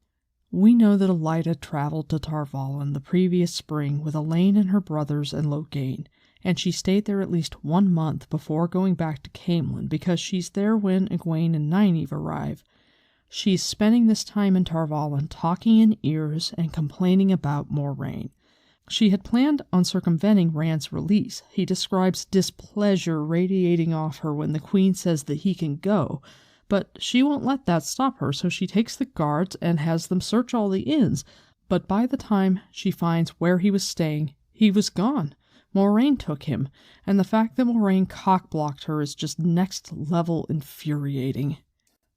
we know that Elida traveled to Tar Valon the previous spring with Elaine and her brothers and Loghain, and she stayed there at least 1 month before going back to Caemlyn because she's there when Egwene and Nynaeve arrive. She's spending this time in Tar Valon talking in ears and complaining about Moraine. She had planned on circumventing Rand's release. He describes displeasure radiating off her when the Queen says that he can go, but she won't let that stop her, so she takes the guards and has them search all the inns. But by the time she finds where he was staying, he was gone. Moraine took him, and the fact that Moraine cock-blocked her is just next-level infuriating.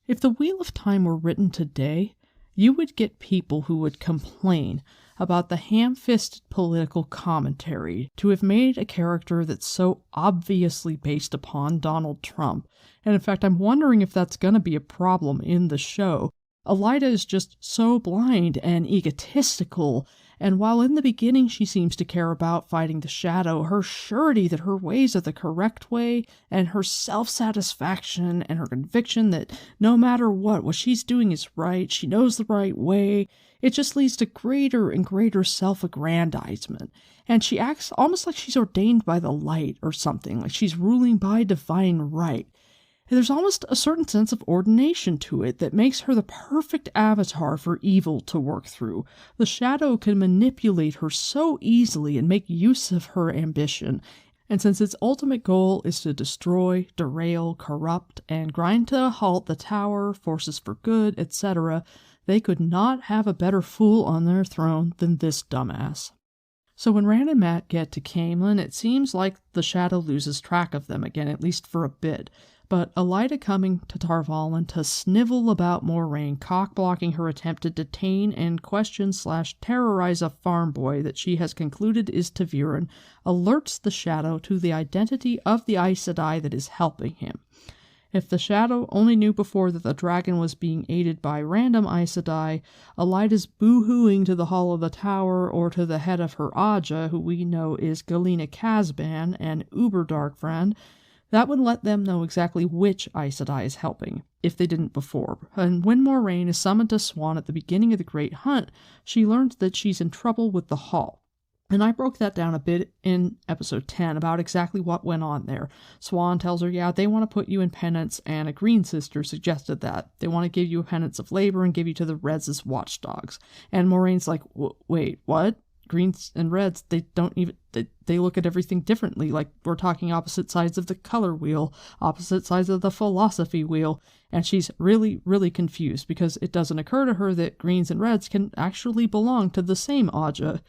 If the Wheel of Time were written today, you would get people who would complain about the ham-fisted political commentary to have made a character that's so obviously based upon Donald Trump. And in fact, I'm wondering if that's going to be a problem in the show. Elida is just so blind and egotistical, and while in the beginning she seems to care about fighting the shadow, her surety that her ways are the correct way, and her self-satisfaction and her conviction that no matter what she's doing is right, she knows the right way, it just leads to greater and greater self-aggrandizement. And she acts almost like she's ordained by the light or something, like she's ruling by divine right. There's almost a certain sense of ordination to it that makes her the perfect avatar for evil to work through. The shadow can manipulate her so easily and make use of her ambition. And since its ultimate goal is to destroy, derail, corrupt, and grind to a halt the tower, forces for good, etc., They could not have a better fool on their throne than this dumbass. So when Rand and Mat get to Camelin, it seems like the Shadow loses track of them again, at least for a bit. But Elaida coming to Tar Valon to snivel about Moiraine, cock-blocking her attempt to detain and question/terrorize a farm boy that she has concluded is Ta'Veren, alerts the Shadow to the identity of the Aes Sedai that is helping him. If the Shadow only knew before that the dragon was being aided by random Aes Sedai, Elaida's boo-hooing to the Hall of the Tower or to the head of her Aja, who we know is Galina Casban, an uber-dark friend, that would let them know exactly which Aes Sedai is helping, if they didn't before. And when Moiraine is summoned to Swan at the beginning of the Great Hunt, she learns that she's in trouble with the Hall. And I broke that down a bit in episode 10 about exactly what went on there. Swan tells her, yeah, they want to put you in penance, and a Green Sister suggested that. They want to give you a penance of labor and give you to the Reds as watchdogs. And Moraine's like, wait, what? Greens and Reds, they don't even, they look at everything differently. Like, we're talking opposite sides of the color wheel, opposite sides of the philosophy wheel. And she's really, really confused because it doesn't occur to her that Greens and Reds can actually belong to the same Aja.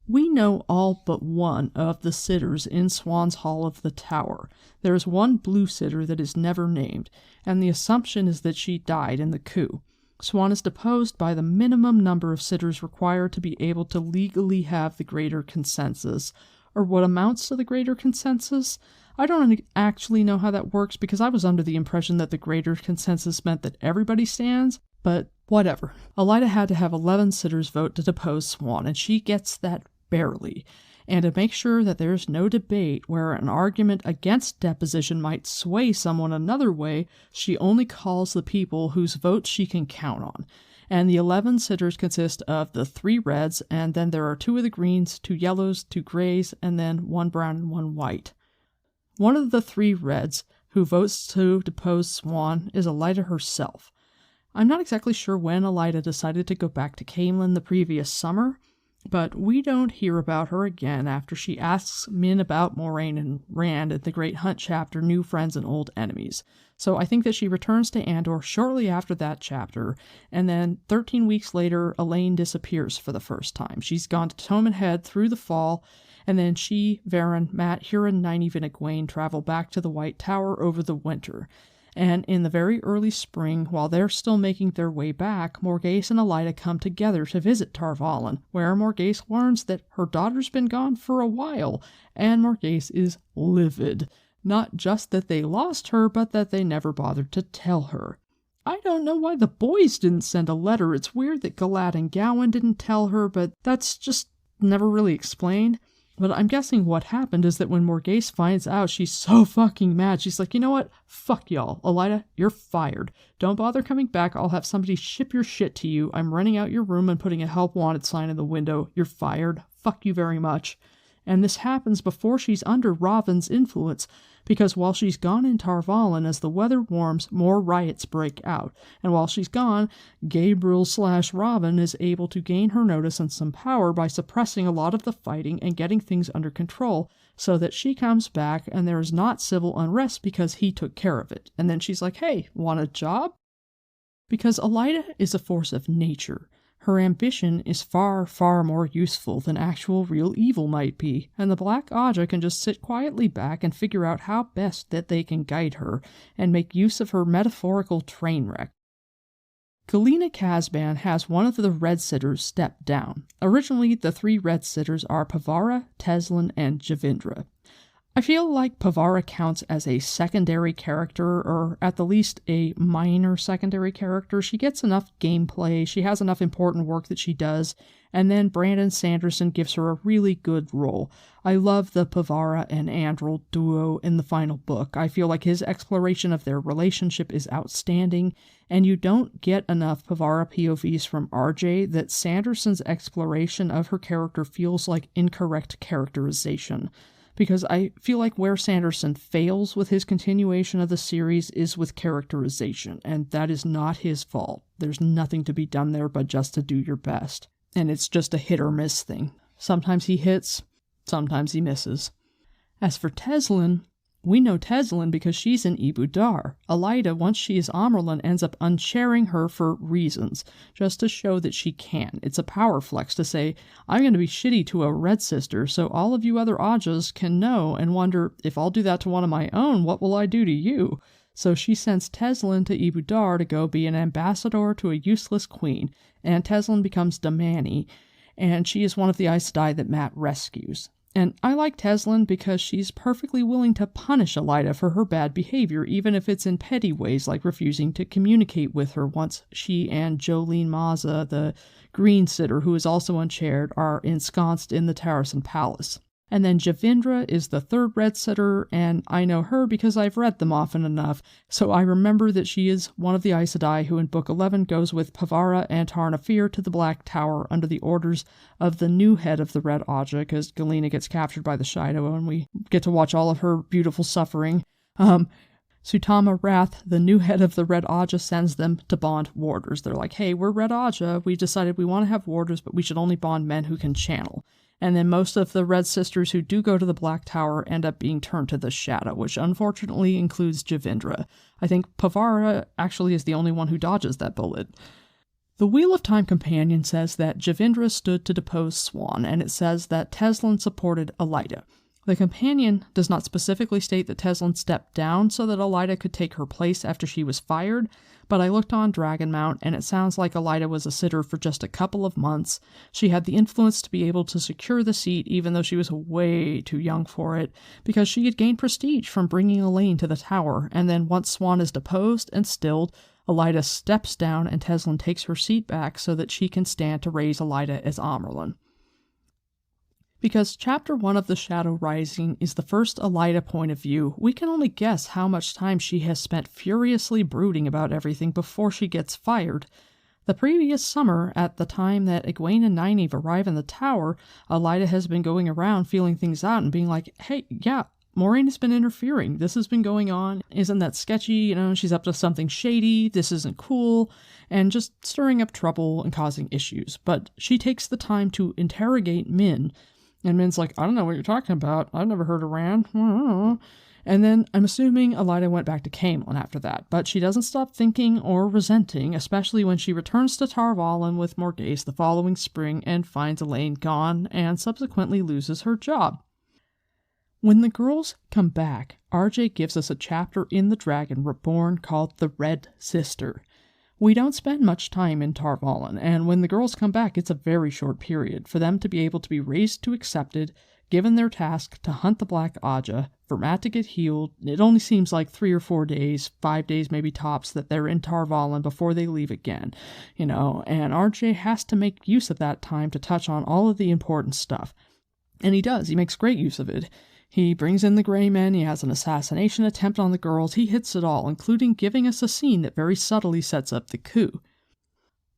We know all but one of the sitters in Swan's Hall of the Tower. There is one blue sitter that is never named, and the assumption is that she died in the coup. Swan is deposed by the minimum number of sitters required to be able to legally have the greater consensus, or what amounts to the greater consensus. I don't actually know how that works because I was under the impression that the greater consensus meant that everybody stands, but whatever. Elaida had to have 11 sitters vote to depose Swan, and she gets that barely. And to make sure that there's no debate where an argument against deposition might sway someone another way, she only calls the people whose votes she can count on. And the 11 sitters consist of the 3 Reds, and then there are 2 of the Greens, 2 Yellows, 2 Greys, and then 1 Brown and 1 White. One of the 3 Reds who votes to depose Swan is Elaida herself. I'm not exactly sure when Elaida decided to go back to Camelin the previous summer, but we don't hear about her again after she asks Min about Moiraine and Rand in the Great Hunt chapter, New Friends and Old Enemies. So I think that she returns to Andor shortly after that chapter, and then 13 weeks later, Elaine disappears for the first time. She's gone to Toman Head through the fall, and then she, Varen, Mat, Huron, Nynaeve, and Egwene travel back to the White Tower over the winter. And in the very early spring, while they're still making their way back, Morgase and Elaida come together to visit Tar Valon, where Morgase learns that her daughter's been gone for a while, and Morgase is livid. Not just that they lost her, but that they never bothered to tell her. I don't know why the boys didn't send a letter. It's weird that Galad and Gowan didn't tell her, but that's just never really explained. But I'm guessing what happened is that when Morgase finds out, she's so fucking mad. She's like, you know what? Fuck y'all. Elaida, you're fired. Don't bother coming back. I'll have somebody ship your shit to you. I'm renting out your room and putting a help wanted sign in the window. You're fired. Fuck you very much. And this happens before she's under Robin's influence, because while she's gone in Tar Valon, as the weather warms, more riots break out. And while she's gone, Gabriel/Robin is able to gain her notice and some power by suppressing a lot of the fighting and getting things under control, so that she comes back and there is not civil unrest because he took care of it. And then she's like, hey, want a job? Because Elaida is a force of nature. Her ambition is far, far more useful than actual real evil might be, and the Black Aja can just sit quietly back and figure out how best that they can guide her, and make use of her metaphorical train wreck. Galina Casban has one of the Red Sitters step down. Originally, the 3 Red Sitters are Pavara, Teslin, and Javindra. I feel like Pavara counts as a secondary character, or at the least a minor secondary character. She gets enough gameplay, she has enough important work that she does, and then Brandon Sanderson gives her a really good role. I love the Pavara and Andral duo in the final book. I feel like his exploration of their relationship is outstanding, and you don't get enough Pavara POVs from RJ that Sanderson's exploration of her character feels like incorrect characterization. Because I feel like where Sanderson fails with his continuation of the series is with characterization, and that is not his fault. There's nothing to be done there but just to do your best. And it's just a hit or miss thing. Sometimes he hits, sometimes he misses. As for Teslin, we know Teslin because she's in Ibu Dar. Elida, once she is Amyrlin, ends up unchairing her for reasons, just to show that she can. It's a power flex to say, I'm going to be shitty to a red sister, so all of you other Ajas can know and wonder, if I'll do that to one of my own, what will I do to you? So she sends Teslin to Ibu Dar to go be an ambassador to a useless queen, and Teslin becomes Damani, and she is one of the Aes Sedai that Mat rescues. And I like Teslin because she's perfectly willing to punish Elida for her bad behavior, even if it's in petty ways like refusing to communicate with her once she and Jolene Maza, the Green Sitter, who is also unchaired, are ensconced in the Tarasen Palace. And then Javindra is the third Red Sitter, and I know her because I've read them often enough, so I remember that she is one of the Aes Sedai who in Book 11 goes with Pavara and Tarnafir to the Black Tower under the orders of the new head of the Red Aja, because Galena gets captured by the Shido, and we get to watch all of her beautiful suffering. Sutama Wrath, the new head of the Red Aja, sends them to bond warders. They're like, hey, we're Red Aja, we decided we want to have warders, but we should only bond men who can channel. And then most of the Red Sisters who do go to the Black Tower end up being turned to the Shadow, which unfortunately includes Javindra. I think Pavara actually is the only one who dodges that bullet. The Wheel of Time companion says that Javindra stood to depose Swan, and it says that Teslin supported Elida. The companion does not specifically state that Teslin stepped down so that Elida could take her place after she was fired, but I looked on Dragonmount, and it sounds like Elida was a sitter for just a couple of months. She had the influence to be able to secure the seat, even though she was way too young for it, because she had gained prestige from bringing Elaine to the tower, and then once Swan is deposed and stilled, Elida steps down and Teslin takes her seat back so that she can stand to raise Elida as Amyrlin. Because Chapter 1 of The Shadow Rising is the first Elida point of view, we can only guess how much time she has spent furiously brooding about everything before she gets fired. The previous summer, at the time that Egwene and Nynaeve arrive in the tower, Elida has been going around feeling things out and being like, hey, yeah, Moiraine has been interfering. This has been going on. Isn't that sketchy? She's up to something shady. This isn't cool. And just stirring up trouble and causing issues. But she takes the time to interrogate Min. And Min's like, I don't know what you're talking about. I've never heard of Rand. And then I'm assuming Elida went back to Caemlyn after that. But she doesn't stop thinking or resenting, especially when she returns to Tar Valon with Morghese the following spring and finds Elaine gone and subsequently loses her job. When the girls come back, RJ gives us a chapter in The Dragon Reborn called The Red Sister. We don't spend much time in Tar Valon, and when the girls come back, it's a very short period for them to be able to be raised to accepted, given their task to hunt the Black Aja, for Mat to get healed. It only seems like 3 or 4 days, 5 days maybe tops, that they're in Tar Valon before they leave again, and RJ has to make use of that time to touch on all of the important stuff. And he does, he makes great use of it. He brings in the Grey Men, he has an assassination attempt on the girls, he hits it all, including giving us a scene that very subtly sets up the coup.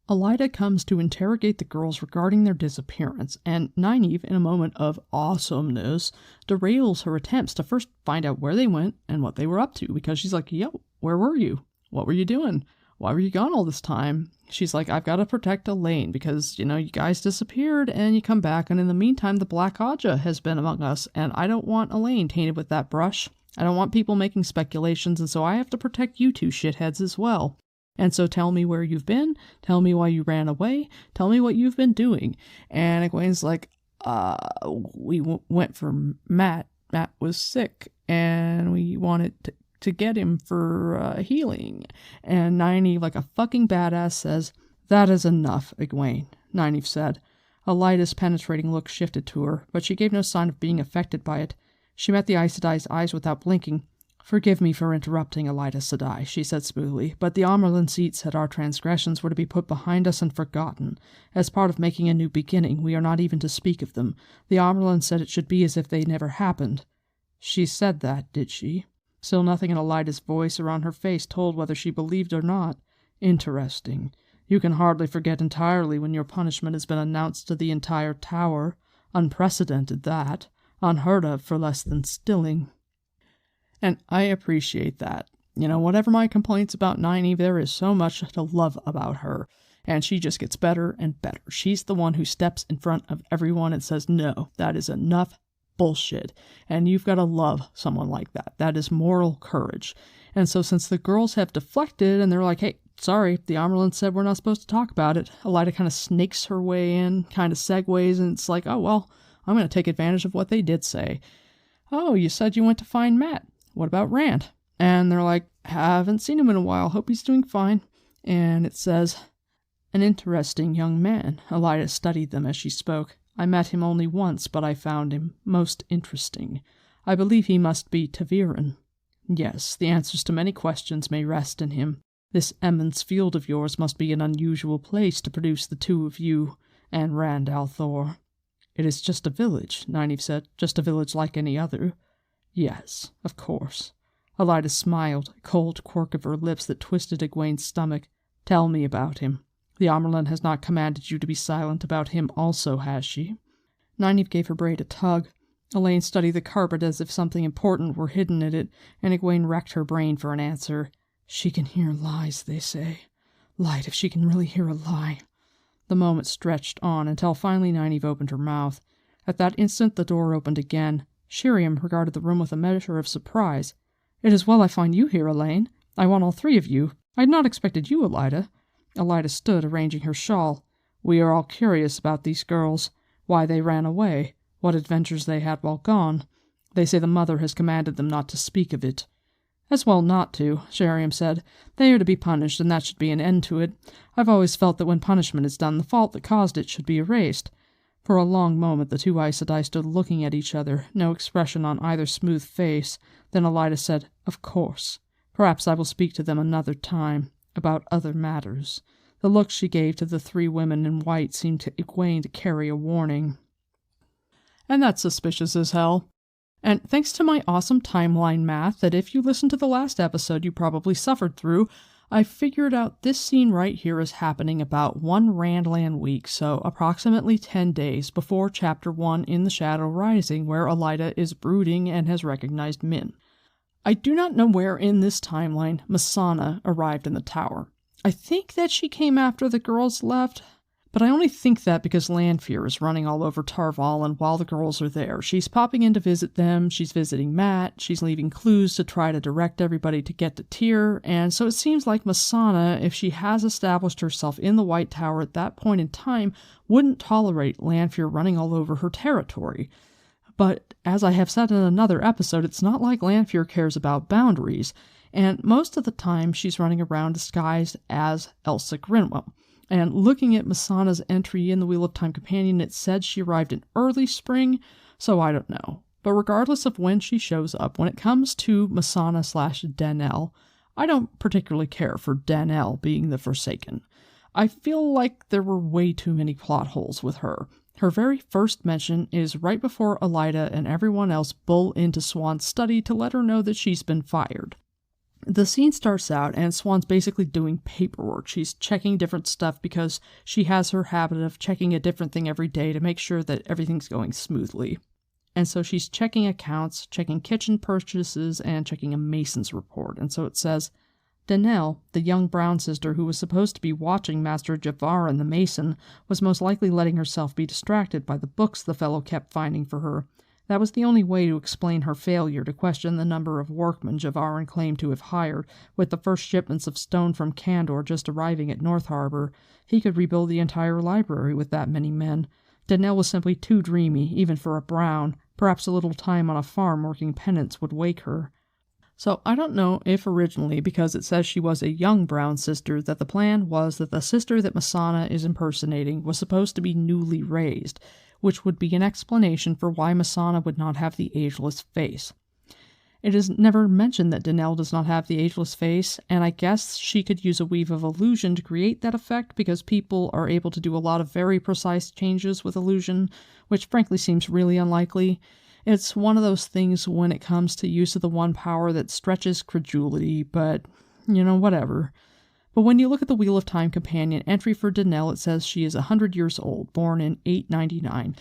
Elida comes to interrogate the girls regarding their disappearance, and Nynaeve, in a moment of awesomeness, derails her attempts to first find out where they went and what they were up to, because she's like, yo, where were you? What were you doing? Why were you gone all this time? She's like, I've got to protect Elaine because, you guys disappeared and you come back, and in the meantime, the Black Aja has been among us, and I don't want Elaine tainted with that brush. I don't want people making speculations, and so I have to protect you two shitheads as well. And so tell me where you've been, tell me why you ran away, tell me what you've been doing. And Egwene's like, we went for Mat. Mat was sick, and we wanted to get him for healing. And Nynaeve, like a fucking badass, says, that is enough, Egwene, Nynaeve said. Elida's penetrating look shifted to her, but she gave no sign of being affected by it. She met the Aes Sedai's eyes without blinking. Forgive me for interrupting, Elida Sedai, she said smoothly, but the Amyrlin seat said our transgressions were to be put behind us and forgotten. As part of making a new beginning, we are not even to speak of them. The Amyrlin said it should be as if they never happened. She said that, did she? Still nothing in Elida's voice or on her face told whether she believed or not. Interesting. You can hardly forget entirely when your punishment has been announced to the entire tower. Unprecedented, that. Unheard of for less than stilling. And I appreciate that. Whatever my complaints about Nynaeve, there is so much to love about her. And she just gets better and better. She's the one who steps in front of everyone and says, no, that is enough. bullshit. And you've got to love someone like that. That is moral courage. And so since the girls have deflected and they're like, hey, sorry, the Amerlin said we're not supposed to talk about it, Elida kind of snakes her way in, kind of segues, and it's like, oh, well, I'm going to take advantage of what they did say. Oh, you said you went to find Matt. What about Rand? And they're like, haven't seen him in a while. Hope he's doing fine. And it says, an interesting young man. Elida studied them as she spoke. I met him only once, but I found him most interesting. I believe he must be Taviran. Yes, the answers to many questions may rest in him. This Emmons field of yours must be an unusual place to produce the two of you and Rand al'Thor. It is just a village, Nynaeve said, just a village like any other. Yes, of course. Elida smiled, a cold quirk of her lips that twisted Egwene's stomach. Tell me about him. The Amerlin has not commanded you to be silent about him also, has she? Nynaeve gave her braid a tug. Elaine studied the carpet as if something important were hidden in it, and Egwene racked her brain for an answer. She can hear lies, they say. Light if she can really hear a lie. The moment stretched on until finally Nynaeve opened her mouth. At that instant the door opened again. Shiriam regarded the room with a measure of surprise. It is well I find you here, Elaine. I want all three of you. I had not expected you, Elida. Elida stood, arranging her shawl. We are all curious about these girls, why they ran away, what adventures they had while gone. They say the mother has commanded them not to speak of it. As well not to, Sheriam said. They are to be punished, and that should be an end to it. I've always felt that when punishment is done, the fault that caused it should be erased. For a long moment the two Aes Sedai stood looking at each other, no expression on either smooth face. Then Elida said, Of course. Perhaps I will speak to them another time, about other matters. The look she gave to the three women in white seemed to Egwene to carry a warning. And that's suspicious as hell. And thanks to my awesome timeline math that if you listened to the last episode you probably suffered through, I figured out this scene right here is happening about 1 Randland week, so approximately 10 days before Chapter 1 in The Shadow Rising, where Elida is brooding and has recognized Min. I do not know where in this timeline Missana arrived in the tower. I think that she came after the girls left, but I only think that because Lanfear is running all over Tar Valon while the girls are there. She's popping in to visit them, she's visiting Matt, she's leaving clues to try to direct everybody to get to Tyr, and so it seems like Missana, if she has established herself in the White Tower at that point in time, wouldn't tolerate Lanfear running all over her territory. But as I have said in another episode, it's not like Lanfear cares about boundaries, and most of the time she's running around disguised as Elsa Grinwell. And looking at Missana's entry in the Wheel of Time Companion, it said she arrived in early spring, so I don't know. But regardless of when she shows up, when it comes to Missana/Denel, I don't particularly care for Denel being the Forsaken. I feel like there were way too many plot holes with her. Her very first mention is right before Elida and everyone else bull into Swan's study to let her know that she's been fired. The scene starts out and Swan's basically doing paperwork. She's checking different stuff because she has her habit of checking a different thing every day to make sure that everything's going smoothly. And so she's checking accounts, checking kitchen purchases, and checking a mason's report. And so it says, Denel, the young brown sister who was supposed to be watching Master Javar and the mason, was most likely letting herself be distracted by the books the fellow kept finding for her. That was the only way to explain her failure to question the number of workmen Javarin claimed to have hired. With the first shipments of stone from Kandor just arriving at North Harbor, he could rebuild the entire library with that many men. Denel was simply too dreamy, even for a brown. Perhaps a little time on a farm working penance would wake her. So I don't know if originally, because it says she was a young brown sister, that the plan was that the sister that Missana is impersonating was supposed to be newly raised, which would be an explanation for why Missana would not have the ageless face. It is never mentioned that Denel does not have the ageless face, and I guess she could use a weave of illusion to create that effect because people are able to do a lot of very precise changes with illusion, which frankly seems really unlikely. It's one of those things when it comes to use of the one power that stretches credulity, but, whatever. But when you look at the Wheel of Time Companion entry for Denel, it says she is 100 years old, born in 899,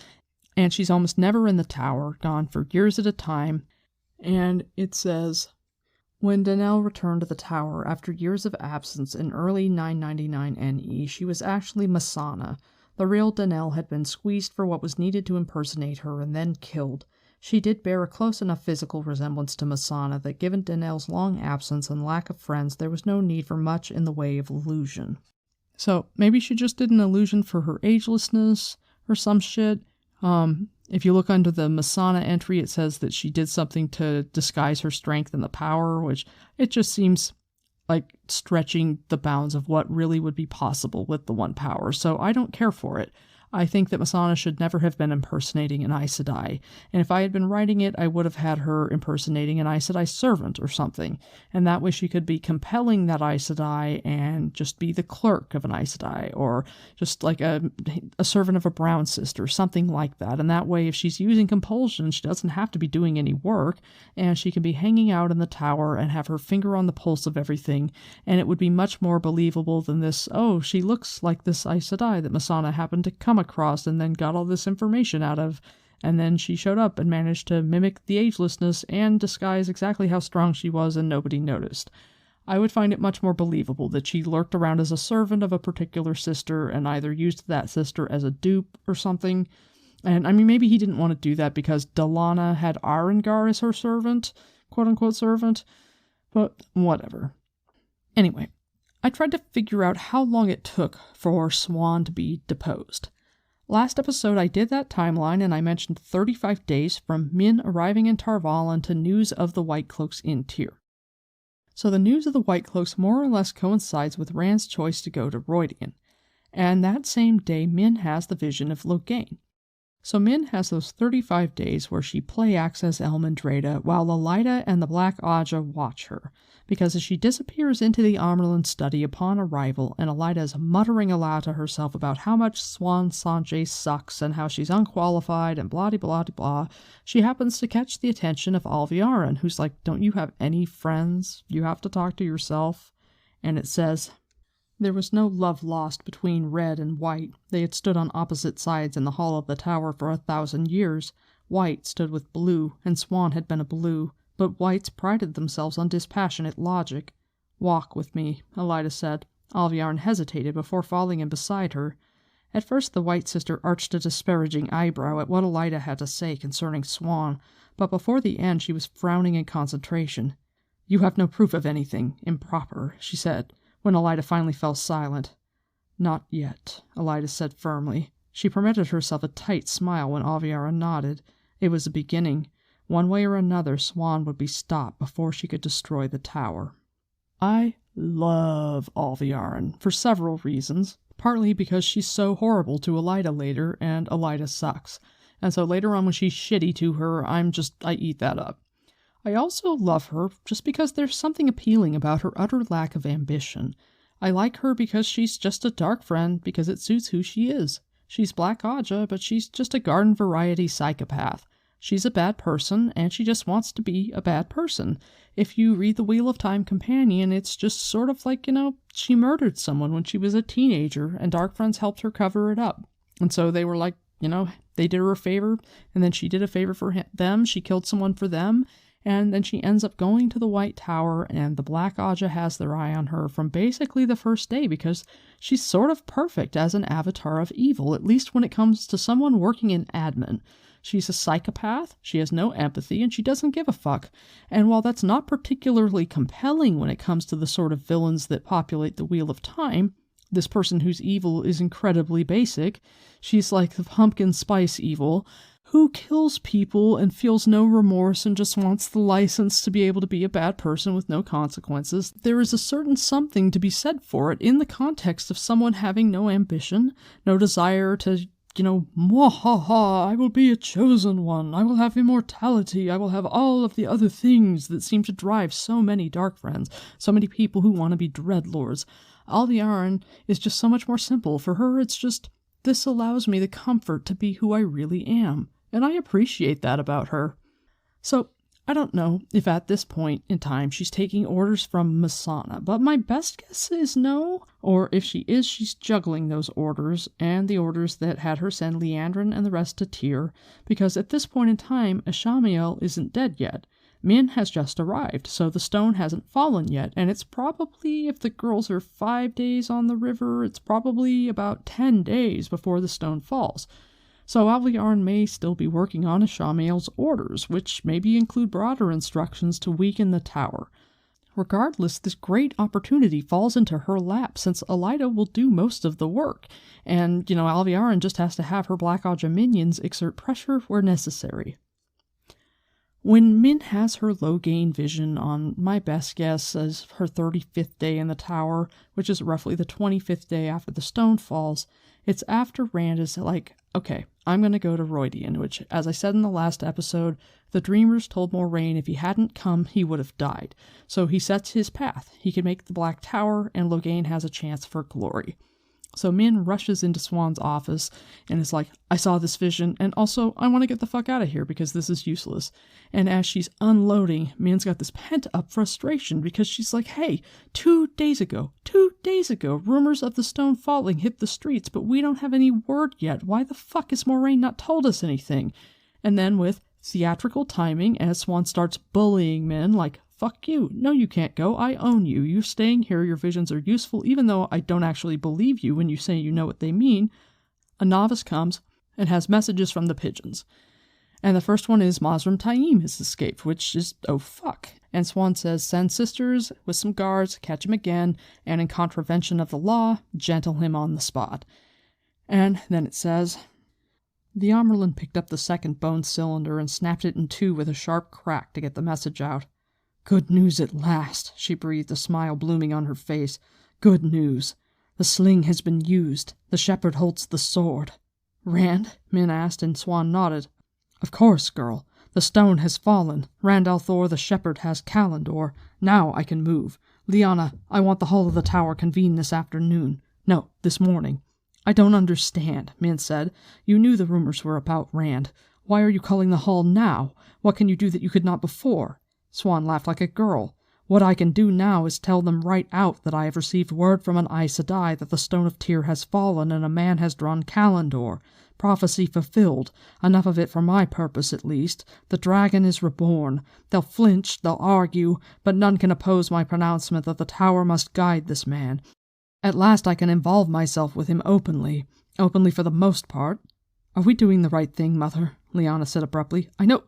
and she's almost never in the tower, gone for years at a time. And it says, when Denel returned to the tower after years of absence in early 999 NE, she was actually Missana. The real Denel had been squeezed for what was needed to impersonate her and then killed. She did bear a close enough physical resemblance to Masana that given Danelle's long absence and lack of friends, there was no need for much in the way of illusion. So maybe she just did an illusion for her agelessness or some shit. If you look under the Masana entry, it says that she did something to disguise her strength and the power, which it just seems like stretching the bounds of what really would be possible with the one power. So I don't care for it. I think that Masana should never have been impersonating an Aes Sedai, and if I had been writing it, I would have had her impersonating an Aes Sedai servant or something, and that way she could be compelling that Aes Sedai and just be the clerk of an Aes Sedai, or just like a servant of a brown sister, something like that, and that way if she's using compulsion, she doesn't have to be doing any work, and she can be hanging out in the tower and have her finger on the pulse of everything, and it would be much more believable than this, oh, she looks like this Aes Sedai that Masana happened to come across and then got all this information out of, and then she showed up and managed to mimic the agelessness and disguise exactly how strong she was and nobody noticed. I would find it much more believable that she lurked around as a servant of a particular sister and either used that sister as a dupe or something. And I mean, maybe he didn't want to do that because Delana had Arengar as her servant, quote-unquote servant, but whatever. Anyway, I tried to figure out how long it took for Swan to be deposed. Last episode I did that timeline and I mentioned 35 days from Min arriving in Tar Valon to news of the White Cloaks in Tyr. So the news of the White Cloaks more or less coincides with Rand's choice to go to Rhuidean, and that same day Min has the vision of Loghain. So Min has those 35 days where she play acts as Elmandrada while Elaida and the Black Aja watch her, because as she disappears into the Amerlin study upon arrival and Elaida is muttering aloud to herself about how much Swan Sanche sucks and how she's unqualified and blah-de-blah-de-blah, she happens to catch the attention of Alviarin, who's like, don't you have any friends? You have to talk to yourself. And it says, there was no love lost between red and white. They had stood on opposite sides in the hall of the tower for 1,000 years. White stood with blue, and Swan had been a blue, but whites prided themselves on dispassionate logic. Walk with me, Elaida said. Alviarin hesitated before falling in beside her. At first the white sister arched a disparaging eyebrow at what Elaida had to say concerning Swan, but before the end she was frowning in concentration. You have no proof of anything improper, she said, when Elaida finally fell silent. Not yet, Elaida said firmly. She permitted herself a tight smile when Alviarin nodded. It was a beginning. One way or another, Swan would be stopped before she could destroy the tower. I love Alviarin for several reasons, partly because she's so horrible to Elaida later, and Elaida sucks. And so later on when she's shitty to her, I eat that up. I also love her just because there's something appealing about her utter lack of ambition. I like her because she's just a dark friend because it suits who she is. She's Black Aja, but she's just a garden variety psychopath. She's a bad person, and she just wants to be a bad person. If you read the Wheel of Time Companion, it's just sort of like, she murdered someone when she was a teenager, and dark friends helped her cover it up. And so they were like, they did her a favor, and then she did a favor for them, she killed someone for them, and then she ends up going to the White Tower, and the Black Aja has their eye on her from basically the first day because she's sort of perfect as an avatar of evil, at least when it comes to someone working in admin. She's a psychopath, she has no empathy, and she doesn't give a fuck. And while that's not particularly compelling when it comes to the sort of villains that populate the Wheel of Time, this person whose evil is incredibly basic, she's like the pumpkin spice evil, who kills people and feels no remorse and just wants the license to be able to be a bad person with no consequences. There is a certain something to be said for it in the context of someone having no ambition, no desire to, mwahaha, I will be a chosen one, I will have immortality, I will have all of the other things that seem to drive so many dark friends, so many people who want to be dreadlords. Alviarin is just so much more simple. For her, it's just, this allows me the comfort to be who I really am. And I appreciate that about her. So, I don't know if at this point in time she's taking orders from Masana, but my best guess is no, or if she is, she's juggling those orders, and the orders that had her send Liandrin and the rest to Tyr, because at this point in time, Ashamiel isn't dead yet. Min has just arrived, so the stone hasn't fallen yet, and it's probably, if the girls are 5 days on the river, it's probably about 10 days before the stone falls. So Alviarn may still be working on Ishamael's orders, which maybe include broader instructions to weaken the tower. Regardless, this great opportunity falls into her lap since Elida will do most of the work, and, Alviarn just has to have her Black Aja minions exert pressure where necessary. When Min has her low-gain vision on my best guess as her 35th day in the tower, which is roughly the 25th day after the stone falls, it's after Rand is like, okay, I'm going to go to Rhuidean, which, as I said in the last episode, the Dreamers told Moraine if he hadn't come, he would have died. So he sets his path. He can make the Black Tower, and Logain has a chance for glory. So Min rushes into Swan's office and is like, I saw this vision, and also I want to get the fuck out of here because this is useless. And as she's unloading, Min's got this pent-up frustration because she's like, hey, 2 days ago, rumors of the stone falling hit the streets, but we don't have any word yet. Why the fuck has Moraine not told us anything? And then with theatrical timing, as Swan starts bullying Min, like, fuck you. No, you can't go. I own you. You're staying here. Your visions are useful, even though I don't actually believe you when you say you know what they mean. A novice comes and has messages from the pigeons. And the first one is Mazrim Taim has escaped, which is, oh fuck. And Swan says, send sisters with some guards, catch him again, and in contravention of the law, gentle him on the spot. And then it says, the Amerlin picked up the second bone cylinder and snapped it in two with a sharp crack to get the message out. Good news at last, she breathed, a smile blooming on her face. Good news. The sling has been used. The shepherd holds the sword. Rand? Min asked, and Swan nodded. Of course, girl. The stone has fallen. Rand al'Thor the shepherd has Callandor. Now I can move. Lyanna, I want the hall of the tower convened this afternoon. No, this morning. I don't understand, Min said. You knew the rumors were about Rand. Why are you calling the hall now? What can you do that you could not before? Swan laughed like a girl. What I can do now is tell them right out that I have received word from an Aes Sedai that the Stone of Tyr has fallen and a man has drawn Callandor. Prophecy fulfilled. Enough of it for my purpose, at least. The dragon is reborn. They'll flinch, they'll argue, but none can oppose my pronouncement that the tower must guide this man. At last I can involve myself with him openly. Openly for the most part. Are we doing the right thing, Mother? Lyanna said abruptly. I know.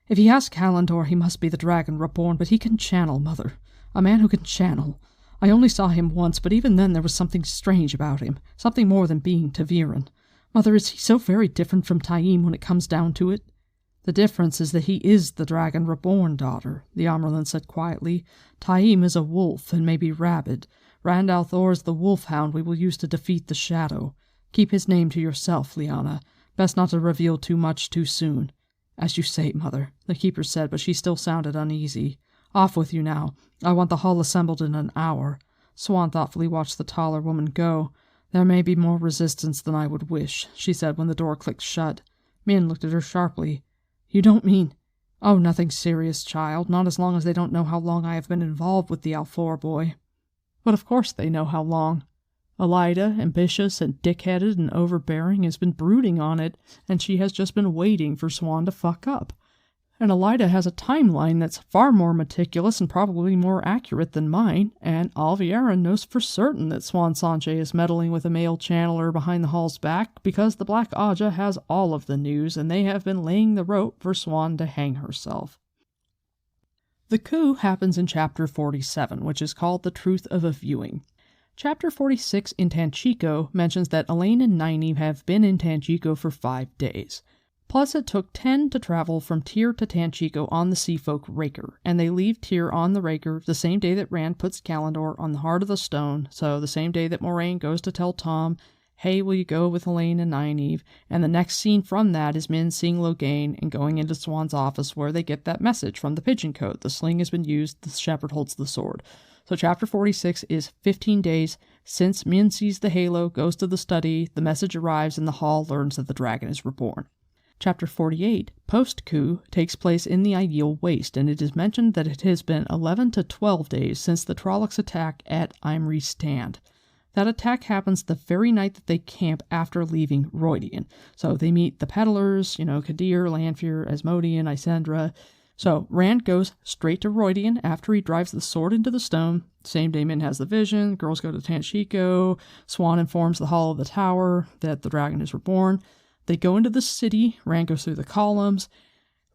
If he has Callandor, he must be the dragon reborn, but he can channel, Mother. A man who can channel. I only saw him once, but even then there was something strange about him. Something more than being ta'veren. Mother, is he so very different from Taim when it comes down to it? The difference is that he is the dragon reborn, daughter, the Amerlin said quietly. Taim is a wolf, and maybe rabid. Rand al'Thor is the wolfhound we will use to defeat the shadow. Keep his name to yourself, Lyanna. Best not to reveal too much too soon. As you say, Mother, the keeper said, but she still sounded uneasy. Off with you now. I want the hall assembled in an hour. Swan thoughtfully watched the taller woman go. There may be more resistance than I would wish, she said when the door clicked shut. Min looked at her sharply. You don't mean... Oh, nothing serious, child, not as long as they don't know how long I have been involved with the al'Thor boy. But of course they know how long. Elida, ambitious and dick-headed and overbearing, has been brooding on it, and she has just been waiting for Swan to fuck up. And Elida has a timeline that's far more meticulous and probably more accurate than mine, and Alviarn knows for certain that Swan Sanche is meddling with a male channeler behind the hall's back because the Black Aja has all of the news, and they have been laying the rope for Swan to hang herself. The coup happens in Chapter 47, which is called The Truth of a Viewing. Chapter 46 in Tanchico mentions that Elaine and Nynaeve have been in Tanchico for 5 days. Plus it took 10 to travel from Tyr to Tanchico on the Seafolk Raker, and they leave Tyr on the Raker the same day that Rand puts Callandor on the Heart of the Stone, so the same day that Moraine goes to tell Tom, hey, will you go with Elaine and Nynaeve? And the next scene from that is Min seeing Logain and going into Swan's office where they get that message from the pigeon code. The sling has been used, the shepherd holds the sword. So chapter 46 is 15 days since Min sees the halo, goes to the study, the message arrives, and the hall learns that the dragon is reborn. Chapter 48, post-coup, takes place in the Ideal Waste, and it is mentioned that it has been 11 to 12 days since the Trollocs attack at Imre's Stand. That attack happens the very night that they camp after leaving Rhuidean. So they meet the peddlers, Kadir, Lanfear, Asmodean, Isendra. So Rand goes straight to Rhuidean after he drives the sword into the stone. Same day Min has the vision, girls go to Tanchico, Swan informs the Hall of the Tower that the dragon is reborn. They go into the city, Rand goes through the columns.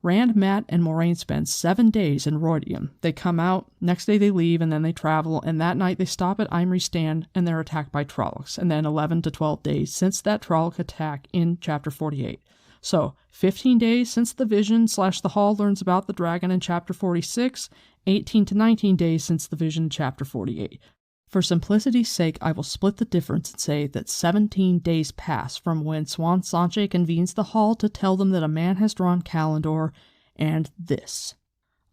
Rand, Matt, and Moraine spend 7 days in Rhodium. They come out, next day they leave, and then they travel, and that night they stop at Imri Stand, and they're attacked by Trollocs, and then 11 to 12 days since that Trolloc attack in Chapter 48. So, 15 days since the vision / the Hall learns about the dragon in Chapter 46, 18 to 19 days since the vision in Chapter 48. For simplicity's sake, I will split the difference and say that 17 days pass from when Siuan Sanche convenes the Hall to tell them that a man has drawn Kalendor, and this.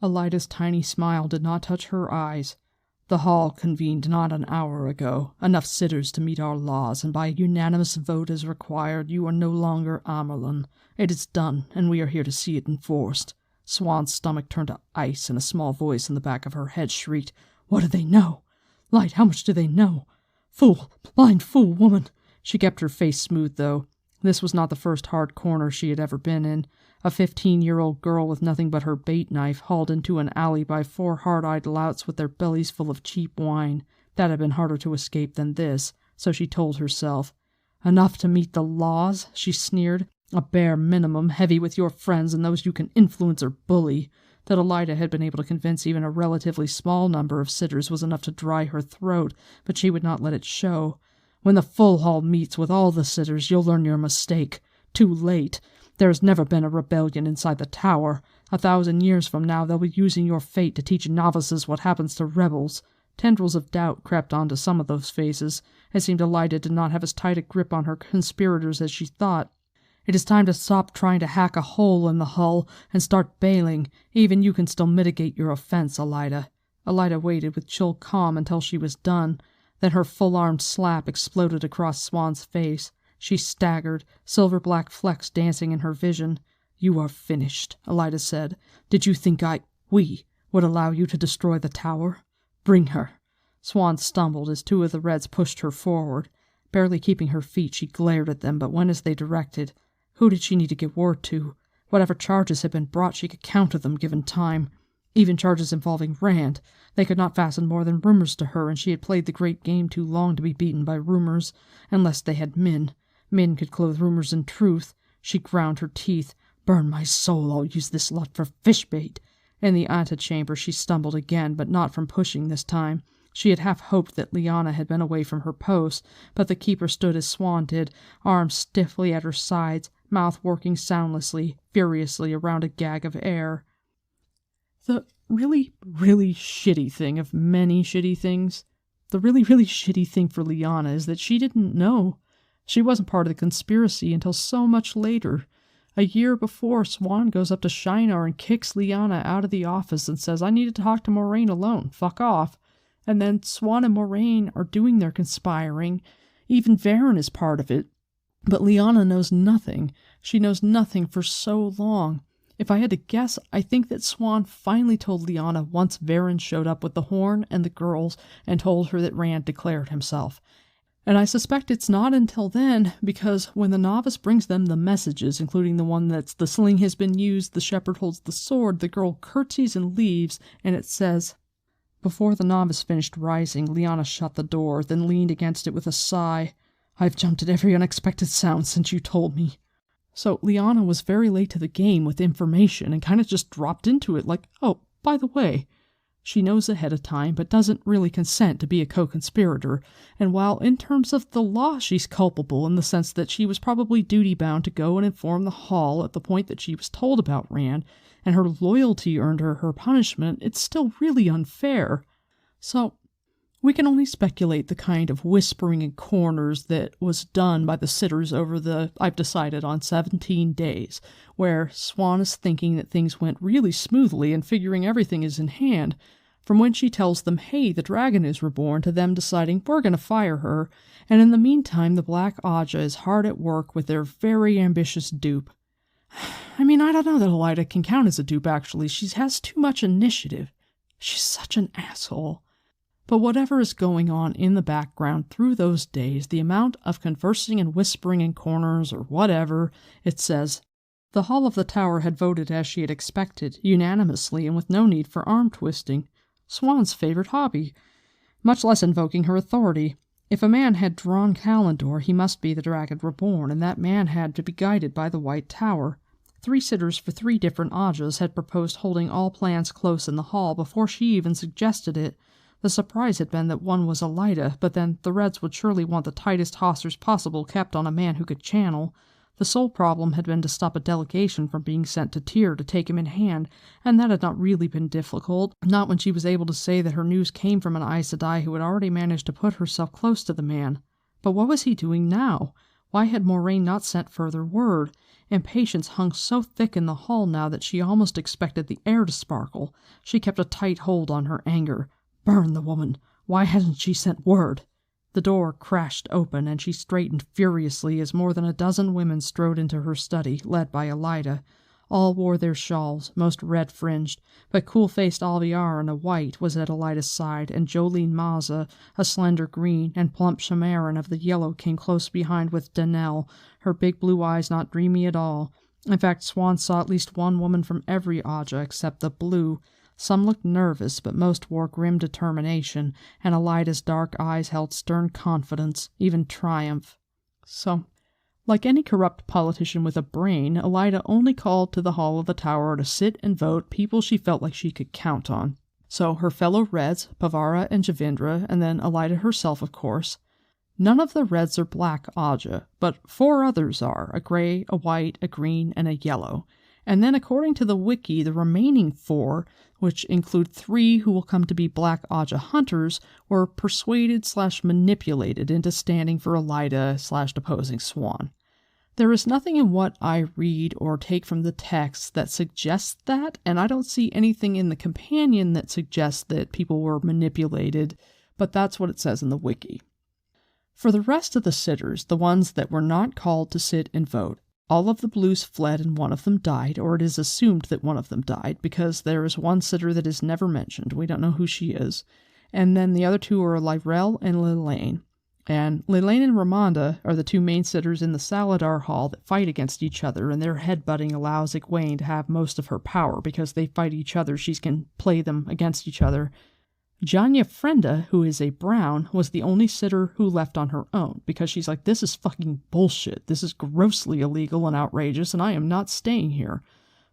Elida's tiny smile did not touch her eyes. The Hall convened not an hour ago, enough sitters to meet our laws, and by unanimous vote as required, you are no longer Amerlin. It is done, and we are here to see it enforced. Swan's stomach turned to ice, and a small voice in the back of her head shrieked, "What do they know? Light, how much do they know? Fool, blind fool, woman." She kept her face smooth, though. This was not the first hard corner she had ever been in. A 15-year-old girl with nothing but her bait knife hauled into an alley by 4 hard-eyed louts with their bellies full of cheap wine. That had been harder to escape than this, so she told herself. "Enough to meet the laws?" she sneered. "A bare minimum, heavy with your friends and those you can influence or bully." That Elida had been able to convince even a relatively small number of sitters was enough to dry her throat, but she would not let it show. "When the full hall meets with all the sitters, you'll learn your mistake. Too late. There has never been a rebellion inside the tower. 1,000 years from now they'll be using your fate to teach novices what happens to rebels." Tendrils of doubt crept onto some of those faces. It seemed Elida did not have as tight a grip on her conspirators as she thought. "It is time to stop trying to hack a hole in the hull and start bailing. Even you can still mitigate your offense, Elida." Elida waited with chill calm until she was done. Then her full-armed slap exploded across Swan's face. She staggered, silver-black flecks dancing in her vision. "You are finished," Elida said. "Did you think we would allow you to destroy the tower? Bring her." Swan stumbled as 2 of the Reds pushed her forward. Barely keeping her feet, she glared at them, but went as they directed. Who did she need to give word to? Whatever charges had been brought, she could counter them given time. Even charges involving Rand. They could not fasten more than rumors to her, and she had played the great game too long to be beaten by rumors, unless they had Min. Min could clothe rumors in truth. She ground her teeth. "Burn my soul, I'll use this lot for fish bait." In the antechamber she stumbled again, but not from pushing this time. She had half hoped that Lyanna had been away from her post, but the keeper stood as Swan did, arms stiffly at her sides, mouth working soundlessly, furiously around a gag of air. The really, really shitty thing of many shitty things, the really, really shitty thing for Lyanna is that she didn't know. She wasn't part of the conspiracy until so much later. A year before, Swan goes up to Shinar and kicks Lyanna out of the office and says, "I need to talk to Moraine alone. Fuck off." And then Swan and Moraine are doing their conspiring. Even Varen is part of it. But Lyanna knows nothing. She knows nothing for so long. If I had to guess, I think that Swan finally told Lyanna once Varen showed up with the horn and the girls and told her that Rand declared himself. And I suspect it's not until then, because when the novice brings them the messages, including the one that's "the sling has been used, the shepherd holds the sword," the girl curtsies and leaves, and it says... Before the novice finished rising, Lyanna shut the door, then leaned against it with a sigh. "I've jumped at every unexpected sound since you told me." So Lyanna was very late to the game with information and kind of just dropped into it like, "Oh, by the way." She knows ahead of time, but doesn't really consent to be a co-conspirator, and while in terms of the law she's culpable in the sense that she was probably duty-bound to go and inform the Hall at the point that she was told about Rand, and her loyalty earned her her punishment, it's still really unfair. So, we can only speculate the kind of whispering in corners that was done by the sitters over the, I've decided on 17 days, where Swan is thinking that things went really smoothly and figuring everything is in hand, from when she tells them, "Hey, the dragon is reborn," to them deciding, "We're going to fire her," and in the meantime the Black Aja is hard at work with their very ambitious dupe. I mean, I don't know that Elida can count as a dupe, actually. She has too much initiative. She's such an asshole. But whatever is going on in the background through those days, the amount of conversing and whispering in corners or whatever, it says, the Hall of the Tower had voted as she had expected, unanimously and with no need for arm twisting. Swan's favorite hobby. Much less invoking her authority. If a man had drawn Kalendor, he must be the Dragon Reborn, and that man had to be guided by the White Tower. 3 sitters for 3 different Ajas had proposed holding all plans close in the hall before she even suggested it. The surprise had been that one was Elida, but then the Reds would surely want the tightest hawsers possible kept on a man who could channel. The sole problem had been to stop a delegation from being sent to Tyr to take him in hand, and that had not really been difficult, not when she was able to say that her news came from an Aes Sedai who had already managed to put herself close to the man. But what was he doing now? Why had Moraine not sent further word? Impatience hung so thick in the hall now that she almost expected the air to sparkle. She kept a tight hold on her anger. Burn the woman! Why hadn't she sent word? The door crashed open, and she straightened furiously as more than a dozen women strode into her study, led by Elida. All wore their shawls, most red-fringed, but cool-faced Alviar in a white was at Elida's side, and Jolene Maza, a slender green, and plump Shamaran of the yellow came close behind with Danelle, her big blue eyes not dreamy at all. In fact, Swan saw at least one woman from every Aja except the blue. Some looked nervous, but most wore grim determination, and Elida's dark eyes held stern confidence, even triumph. So, like any corrupt politician with a brain, Elida only called to the hall of the tower to sit and vote people she felt like she could count on. So her fellow Reds, Pavara and Javindra, and then Elida herself, of course. None of the Reds are black Aja, but 4 others are, a gray, a white, a green, and a yellow. And then according to the wiki, the remaining 4, which include 3 who will come to be Black Aja hunters, were persuaded/manipulated into standing for Elida/deposing Swan. There is nothing in what I read or take from the text that suggests that, and I don't see anything in the companion that suggests that people were manipulated, but that's what it says in the wiki. For the rest of the sitters, the ones that were not called to sit and vote, all of the blues fled and one of them died, or it is assumed that one of them died, because there is one sitter that is never mentioned. We don't know who she is. And then the other 2 are Lyrel and Lelaine. And Lelaine and Ramonda are the 2 main sitters in the Saladar Hall that fight against each other, and their headbutting allows Egwene to have most of her power, because they fight each other, she can play them against each other. Janya Frenda, who is a brown, was the only sitter who left on her own, because she's like, this is fucking bullshit, this is grossly illegal and outrageous, and I am not staying here.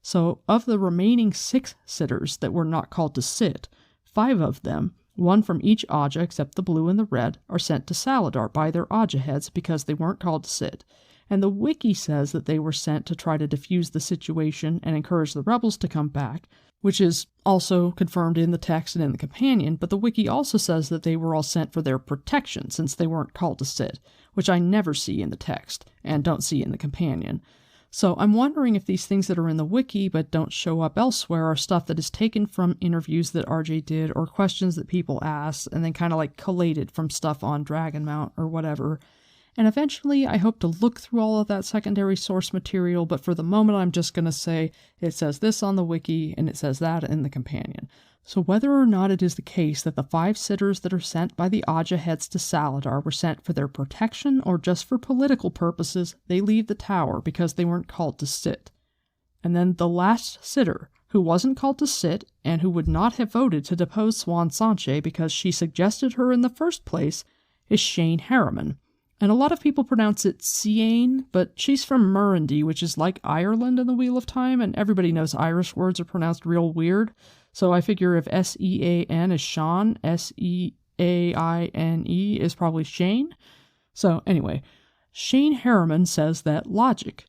So, of the remaining 6 sitters that were not called to sit, 5 of them, 1 from each Aja except the blue and the red, are sent to Saladar by their Aja heads because they weren't called to sit. And the wiki says that they were sent to try to defuse the situation and encourage the rebels to come back, which is also confirmed in the text and in the companion, but the wiki also says that they were all sent for their protection since they weren't called to sit, which I never see in the text and don't see in the companion. So I'm wondering if these things that are in the wiki but don't show up elsewhere are stuff that is taken from interviews that RJ did or questions that people asked and then kind of like collated from stuff on Dragonmount or whatever. And eventually I hope to look through all of that secondary source material, but for the moment I'm just going to say it says this on the wiki and it says that in the companion. So whether or not it is the case that the 5 sitters that are sent by the Aja heads to Saladar were sent for their protection or just for political purposes, they leave the tower because they weren't called to sit. And then the last sitter, who wasn't called to sit and who would not have voted to depose Swan Sanche because she suggested her in the first place, is Shane Harriman. And a lot of people pronounce it Siane, but she's from Murrendy, which is like Ireland in the Wheel of Time, and everybody knows Irish words are pronounced real weird. So I figure if S-E-A-N is Sean, S-E-A-I-N-E is probably Shane. So anyway, Shane Harriman says that logic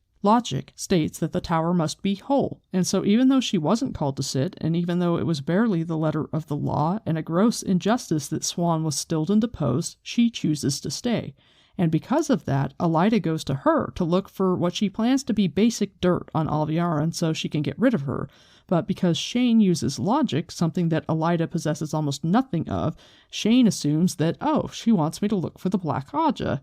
states that the tower must be whole, and so even though she wasn't called to sit, and even though it was barely the letter of the law and a gross injustice that Swan was stilled and deposed, she chooses to stay. And because of that, Elida goes to her to look for what she plans to be basic dirt on Alviaran so she can get rid of her. But because Shane uses logic, something that Elida possesses almost nothing of, Shane assumes that, oh, she wants me to look for the Black Aja.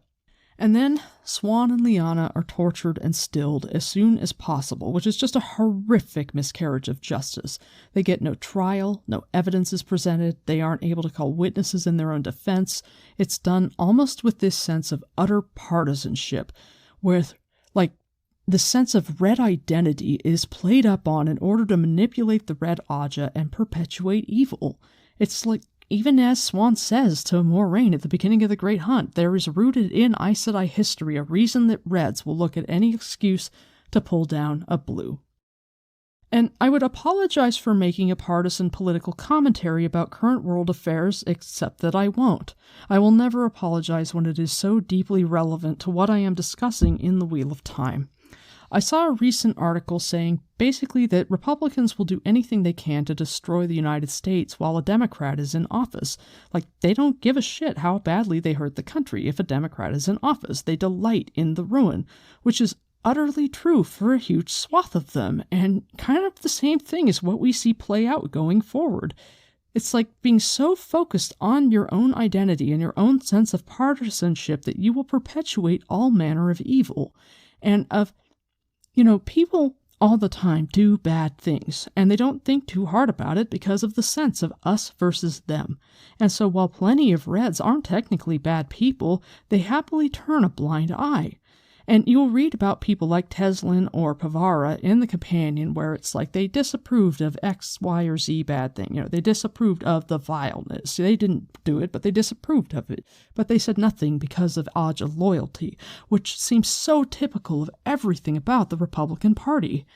And then Swan and Lyanna are tortured and stilled as soon as possible, which is just a horrific miscarriage of justice. They get no trial, no evidence is presented, they aren't able to call witnesses in their own defense. It's done almost with this sense of utter partisanship, where, like, the sense of red identity is played up on in order to manipulate the red Aja and perpetuate evil. It's like even as Swan says to Moraine at the beginning of the Great Hunt, there is rooted in Aes Sedai history a reason that Reds will look at any excuse to pull down a blue. And I would apologize for making a partisan political commentary about current world affairs, except that I won't. I will never apologize when it is so deeply relevant to what I am discussing in the Wheel of Time. I saw a recent article saying basically that Republicans will do anything they can to destroy the United States while a Democrat is in office. Like, they don't give a shit how badly they hurt the country if a Democrat is in office. They delight in the ruin, which is utterly true for a huge swath of them, and kind of the same thing as what we see play out going forward. It's like being so focused on your own identity and your own sense of partisanship that you will perpetuate all manner of evil. And people all the time do bad things, and they don't think too hard about it because of the sense of us versus them. And so while plenty of Reds aren't technically bad people, they happily turn a blind eye. And you'll read about people like Teslin or Pavara in the Companion where it's like they disapproved of X, Y, or Z bad thing. They disapproved of the vileness. They didn't do it, but they disapproved of it. But they said nothing because of Aja loyalty, which seems so typical of everything about the Republican Party.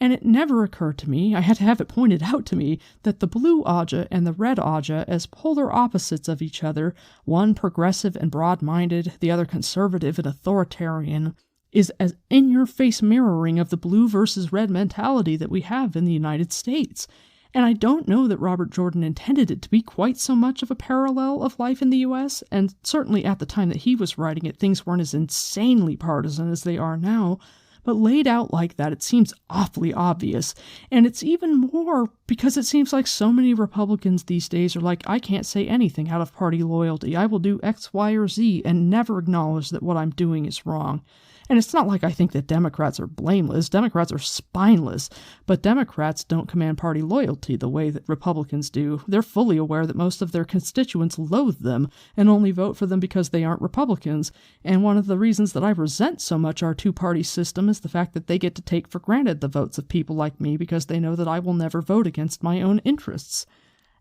And it never occurred to me, I had to have it pointed out to me, that the blue Aja and the red Aja, as polar opposites of each other, one progressive and broad-minded, the other conservative and authoritarian, is as in-your-face mirroring of the blue versus red mentality that we have in the United States. And I don't know that Robert Jordan intended it to be quite so much of a parallel of life in the U.S., and certainly at the time that he was writing it, things weren't as insanely partisan as they are now. But laid out like that, it seems awfully obvious. And it's even more because it seems like so many Republicans these days are like, I can't say anything out of party loyalty. I will do X, Y, or Z and never acknowledge that what I'm doing is wrong. And it's not like I think that Democrats are blameless. Democrats are spineless. But Democrats don't command party loyalty the way that Republicans do. They're fully aware that most of their constituents loathe them and only vote for them because they aren't Republicans. And one of the reasons that I resent so much our two-party system is the fact that they get to take for granted the votes of people like me because they know that I will never vote against my own interests.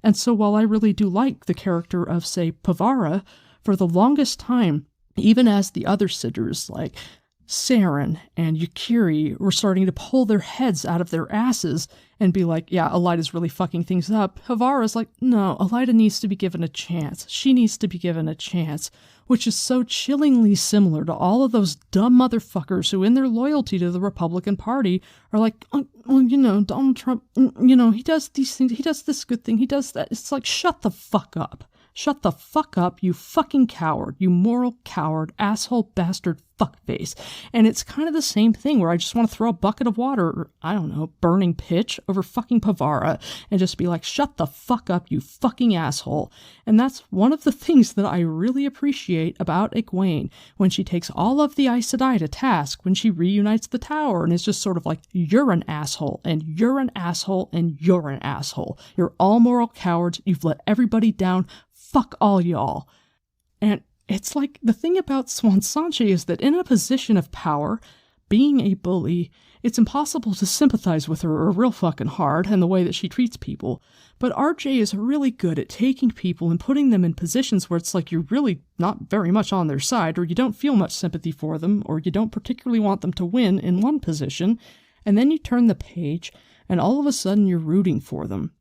And so while I really do like the character of, say, Pavara, for the longest time, even as the other sitters like Saren and Yukiri were starting to pull their heads out of their asses and be like, yeah, Elida's really fucking things up, Pavara's like, no, Elida needs to be given a chance. She needs to be given a chance, which is so chillingly similar to all of those dumb motherfuckers who, in their loyalty to the Republican Party, are like, oh, well, Donald Trump, he does these things, he does this good thing, he does that. It's like, shut the fuck up. Shut the fuck up, you fucking coward, you moral coward, asshole, bastard, fuckface. And it's kind of the same thing where I just want to throw a bucket of water, or, I don't know, burning pitch over fucking Pavara and just be like, shut the fuck up, you fucking asshole. And that's one of the things that I really appreciate about Egwene, when she takes all of the Aes Sedai to task, when she reunites the tower and is just sort of like, you're an asshole, and you're an asshole, and you're an asshole. You're all moral cowards, you've let everybody down, fuck all y'all. And it's like, the thing about Swan Sanche is that in a position of power, being a bully, it's impossible to sympathize with her real fucking hard and the way that she treats people. But RJ is really good at taking people and putting them in positions where it's like you're really not very much on their side, or you don't feel much sympathy for them, or you don't particularly want them to win in one position, and then you turn the page, and all of a sudden you're rooting for them.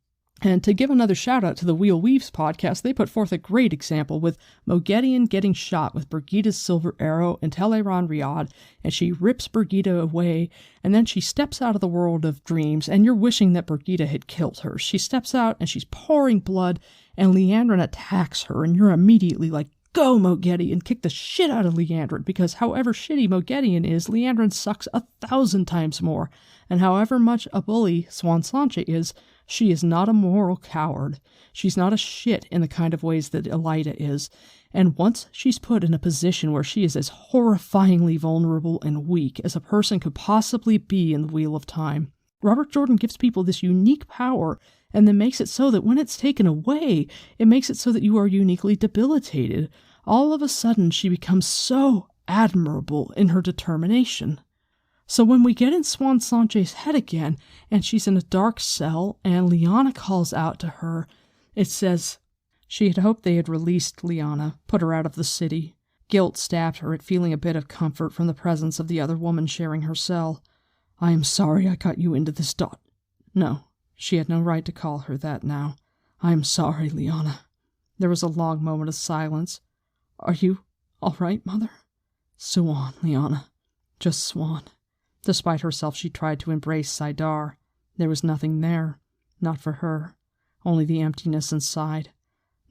And to give another shout out to the Wheel Weaves podcast, they put forth a great example with Moghedien getting shot with Brigida's silver arrow in Teleron Riyadh, and she rips Brigida away, and then she steps out of the world of dreams, and you're wishing that Brigida had killed her. She steps out, and she's pouring blood, and Liandrin attacks her, and you're immediately like, go, Moghedien, kick the shit out of Liandrin, because however shitty Moghedien is, Liandrin sucks 1,000 times more, and however much a bully Swan Sanche is, she is not a moral coward. She's not a shit in the kind of ways that Elida is. And once she's put in a position where she is as horrifyingly vulnerable and weak as a person could possibly be in the Wheel of Time, Robert Jordan gives people this unique power and then makes it so that when it's taken away, it makes it so that you are uniquely debilitated. All of a sudden, she becomes so admirable in her determination. So when we get in Swan Sanche's head again, and she's in a dark cell, and Lyanna calls out to her, it says, She had hoped they had released Liana, put her out of the city. Guilt stabbed her at feeling a bit of comfort from the presence of the other woman sharing her cell. I am sorry I got you into this No, she had no right to call her that now. I am sorry, Liana. There was a long moment of silence. Are you all right, Mother? Swan, Liana. Just Swan. Despite herself, she tried to embrace Saidar. There was nothing there. Not for her. Only the emptiness inside.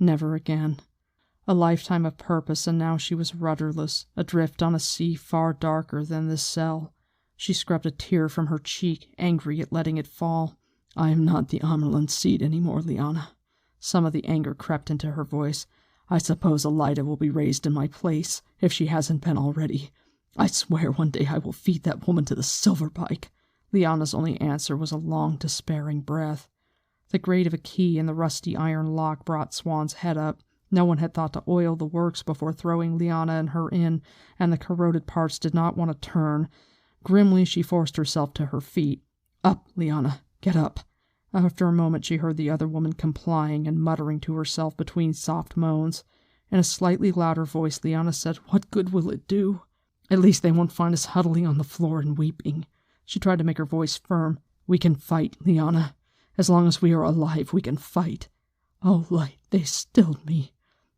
Never again. A lifetime of purpose, and now she was rudderless, adrift on a sea far darker than this cell. She scrubbed a tear from her cheek, angry at letting it fall. I am not the Amerlin seed any more, Liana. Some of the anger crept into her voice. I suppose Elida will be raised in my place, if she hasn't been already. I swear one day I will feed that woman to the silverpike. Liana's only answer was a long, despairing breath. The grate of a key in the rusty iron lock brought Swan's head up. No one had thought to oil the works before throwing Liana and her in, and the corroded parts did not want to turn. Grimly she forced herself to her feet. Up, Liana, get up. After a moment she heard the other woman complying and muttering to herself between soft moans. In a slightly louder voice, Liana said, What good will it do? At least they won't find us huddling on the floor and weeping. She tried to make her voice firm. We can fight, Liana. As long as we are alive, we can fight. Oh, Light, they stilled me.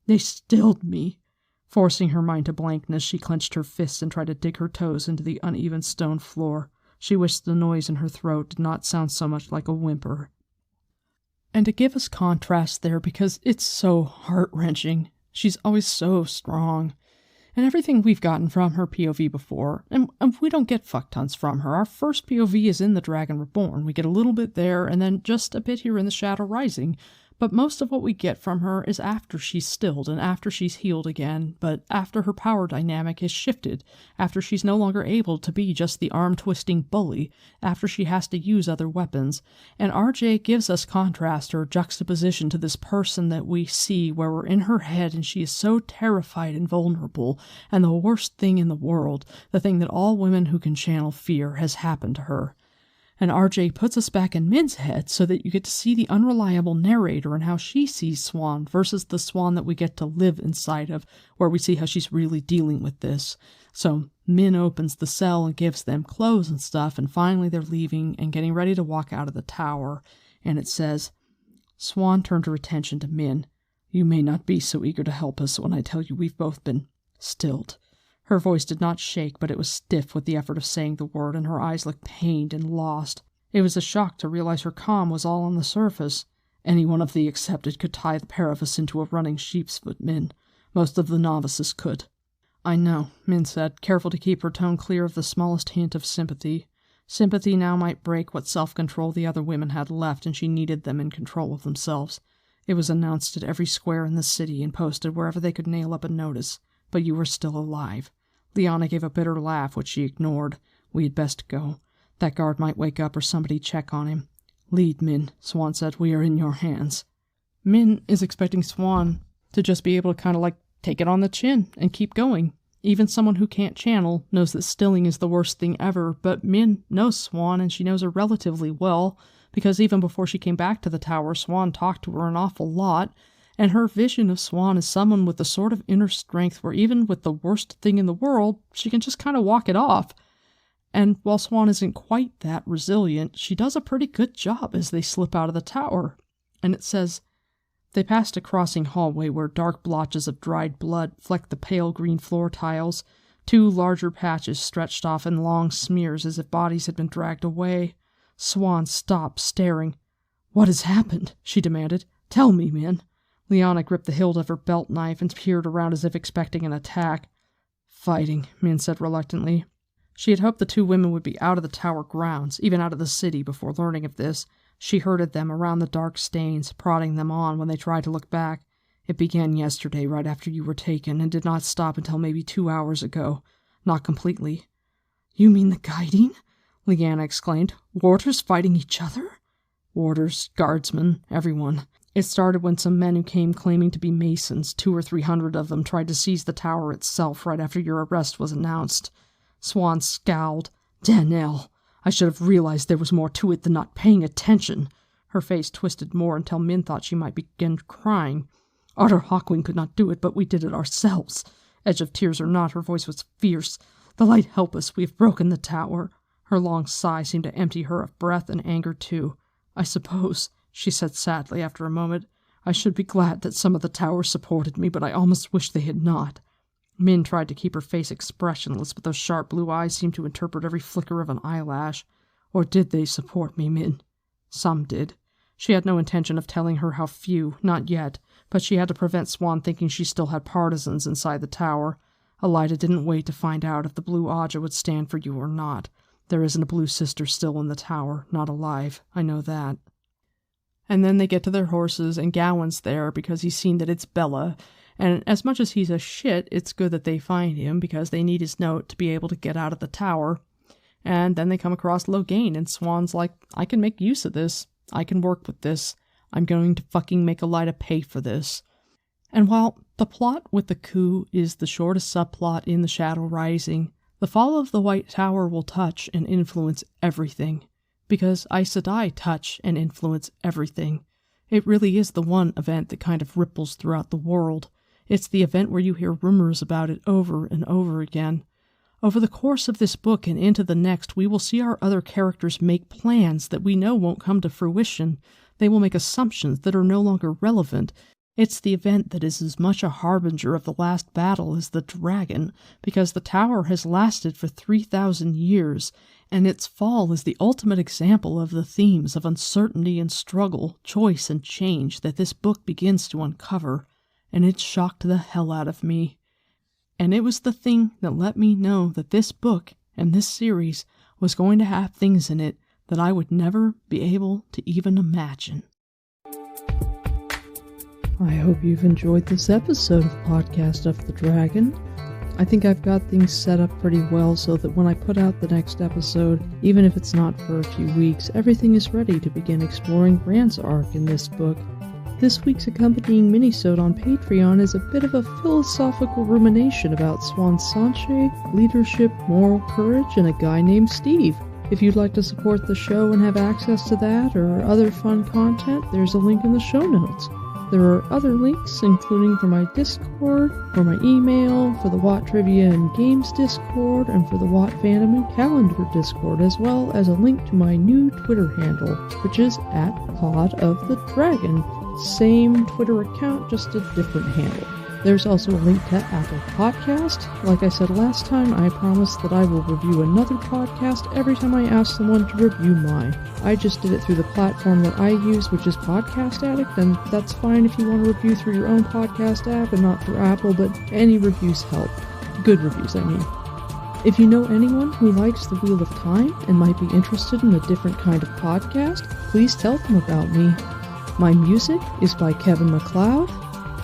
They stilled me. Forcing her mind to blankness, she clenched her fists and tried to dig her toes into the uneven stone floor. She wished the noise in her throat did not sound so much like a whimper. And to give us contrast there, because it's so heart-wrenching, she's always so strong. And everything we've gotten from her POV before, and we don't get fuck tons from her. Our first POV is in The Dragon Reborn. We get a little bit there, and then just a bit here in The Shadow Rising. But most of what we get from her is after she's stilled and after she's healed again, but after her power dynamic has shifted, after she's no longer able to be just the arm-twisting bully, after she has to use other weapons. And RJ gives us contrast or juxtaposition to this person that we see where we're in her head and she is so terrified and vulnerable, and the worst thing in the world, the thing that all women who can channel fear, has happened to her. And RJ puts us back in Min's head so that you get to see the unreliable narrator and how she sees Swan versus the Swan that we get to live inside of, where we see how she's really dealing with this. So Min opens the cell and gives them clothes and stuff, and finally they're leaving and getting ready to walk out of the tower. And it says, Swan turned her attention to Min. You may not be so eager to help us when I tell you we've both been stilled. Her voice did not shake, but it was stiff with the effort of saying the word, and her eyes looked pained and lost. It was a shock to realize her calm was all on the surface. Any one of the accepted could tie the pair of us into a running sheep's foot, Min. Most of the novices could. I know, Min said, careful to keep her tone clear of the smallest hint of sympathy. Sympathy now might break what self-control the other women had left, and she needed them in control of themselves. It was announced at every square in the city and posted wherever they could nail up a notice. But you were still alive. Liana gave a bitter laugh, which she ignored. We had best go. That guard might wake up or somebody check on him. Lead, Min, Swan said. We are in your hands. Min is expecting Swan to just be able to kind of take it on the chin and keep going. Even someone who can't channel knows that stilling is the worst thing ever, but Min knows Swan and she knows her relatively well, because even before she came back to the tower, Swan talked to her an awful lot. And her vision of Swan is someone with the sort of inner strength where even with the worst thing in the world, she can just kind of walk it off. And while Swan isn't quite that resilient, she does a pretty good job as they slip out of the tower. And it says, they passed a crossing hallway where dark blotches of dried blood flecked the pale green floor tiles. 2 larger patches stretched off in long smears as if bodies had been dragged away. Swan stopped, staring. What has happened? She demanded. Tell me, Min. Liana gripped the hilt of her belt knife and peered around as if expecting an attack. Fighting, Min said reluctantly. She had hoped the 2 women would be out of the tower grounds, even out of the city, before learning of this. She herded them around the dark stains, prodding them on when they tried to look back. It began yesterday, right after you were taken, and did not stop until maybe 2 hours ago. Not completely. You mean the guiding? Liana exclaimed. Warders fighting each other? Warders, guardsmen, everyone. It started when some men who came claiming to be Masons, 200 or 300 of them, tried to seize the tower itself right after your arrest was announced. Swan scowled. Danelle, I should have realized there was more to it than not paying attention. Her face twisted more until Min thought she might begin crying. Otter Hawkwind could not do it, but we did it ourselves. Edge of tears or not, her voice was fierce. The light help us, we have broken the tower. Her long sigh seemed to empty her of breath and anger too. I suppose, she said sadly after a moment, I should be glad that some of the tower supported me, but I almost wish they had not. Min tried to keep her face expressionless, but those sharp blue eyes seemed to interpret every flicker of an eyelash. Or did they support me, Min? Some did. She had no intention of telling her how few, not yet, but she had to prevent Swan thinking she still had partisans inside the tower. Elida didn't wait to find out if the Blue Aja would stand for you or not. There isn't a Blue Sister still in the tower, not alive, I know that. And then they get to their horses, and Gowan's there because he's seen that it's Bella, and as much as he's a shit, it's good that they find him because they need his note to be able to get out of the tower. And then they come across Loghain, and Swan's like, I can make use of this. I can work with this. I'm going to fucking make Elida pay for this. And while the plot with the coup is the shortest subplot in The Shadow Rising, the fall of the White Tower will touch and influence everything. Because Aes Sedai touch and influence everything. It really is the one event that kind of ripples throughout the world. It's the event where you hear rumors about it over and over again. Over the course of this book and into the next, we will see our other characters make plans that we know won't come to fruition. They will make assumptions that are no longer relevant. It's the event that is as much a harbinger of the last battle as the dragon, because the tower has lasted for 3,000 years, and its fall is the ultimate example of the themes of uncertainty and struggle, choice and change that this book begins to uncover, and it shocked the hell out of me. And it was the thing that let me know that this book and this series was going to have things in it that I would never be able to even imagine. I hope you've enjoyed this episode of Podcast of the Dragon. I think I've got things set up pretty well so that when I put out the next episode, even if it's not for a few weeks, everything is ready to begin exploring Bran's arc in this book. This week's accompanying minisode on Patreon is a bit of a philosophical rumination about Swan Sanche, leadership, moral courage, and a guy named Steve. If you'd like to support the show and have access to that or other fun content, there's a link in the show notes. There are other links, including for my Discord, for my email, for the Watt Trivia and Games Discord, and for the Watt Fandom and Calendar Discord, as well as a link to my new Twitter handle, which is @PodOfTheDragon. Same Twitter account, just a different handle. There's also a link to Apple Podcast. Like I said last time, I promise that I will review another podcast every time I ask someone to review mine. I just did it through the platform that I use, which is Podcast Addict, and that's fine if you want to review through your own podcast app and not through Apple, but any reviews help. Good reviews, I mean. If you know anyone who likes The Wheel of Time and might be interested in a different kind of podcast, please tell them about me. My music is by Kevin MacLeod.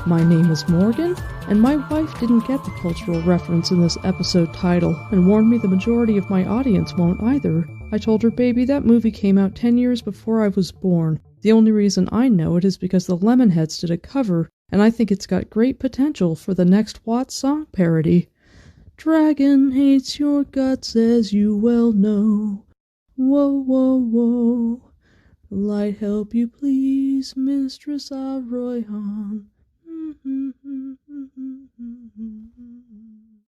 My name is Morgan, and my wife didn't get the cultural reference in this episode title and warned me the majority of my audience won't either. I told her, baby, that movie came out 10 years before I was born. The only reason I know it is because the Lemonheads did a cover, and I think it's got great potential for the next Watt song parody. Dragon hates your guts, as you well know. Whoa, whoa, whoa. Light help you please, Mistress Arroyhan.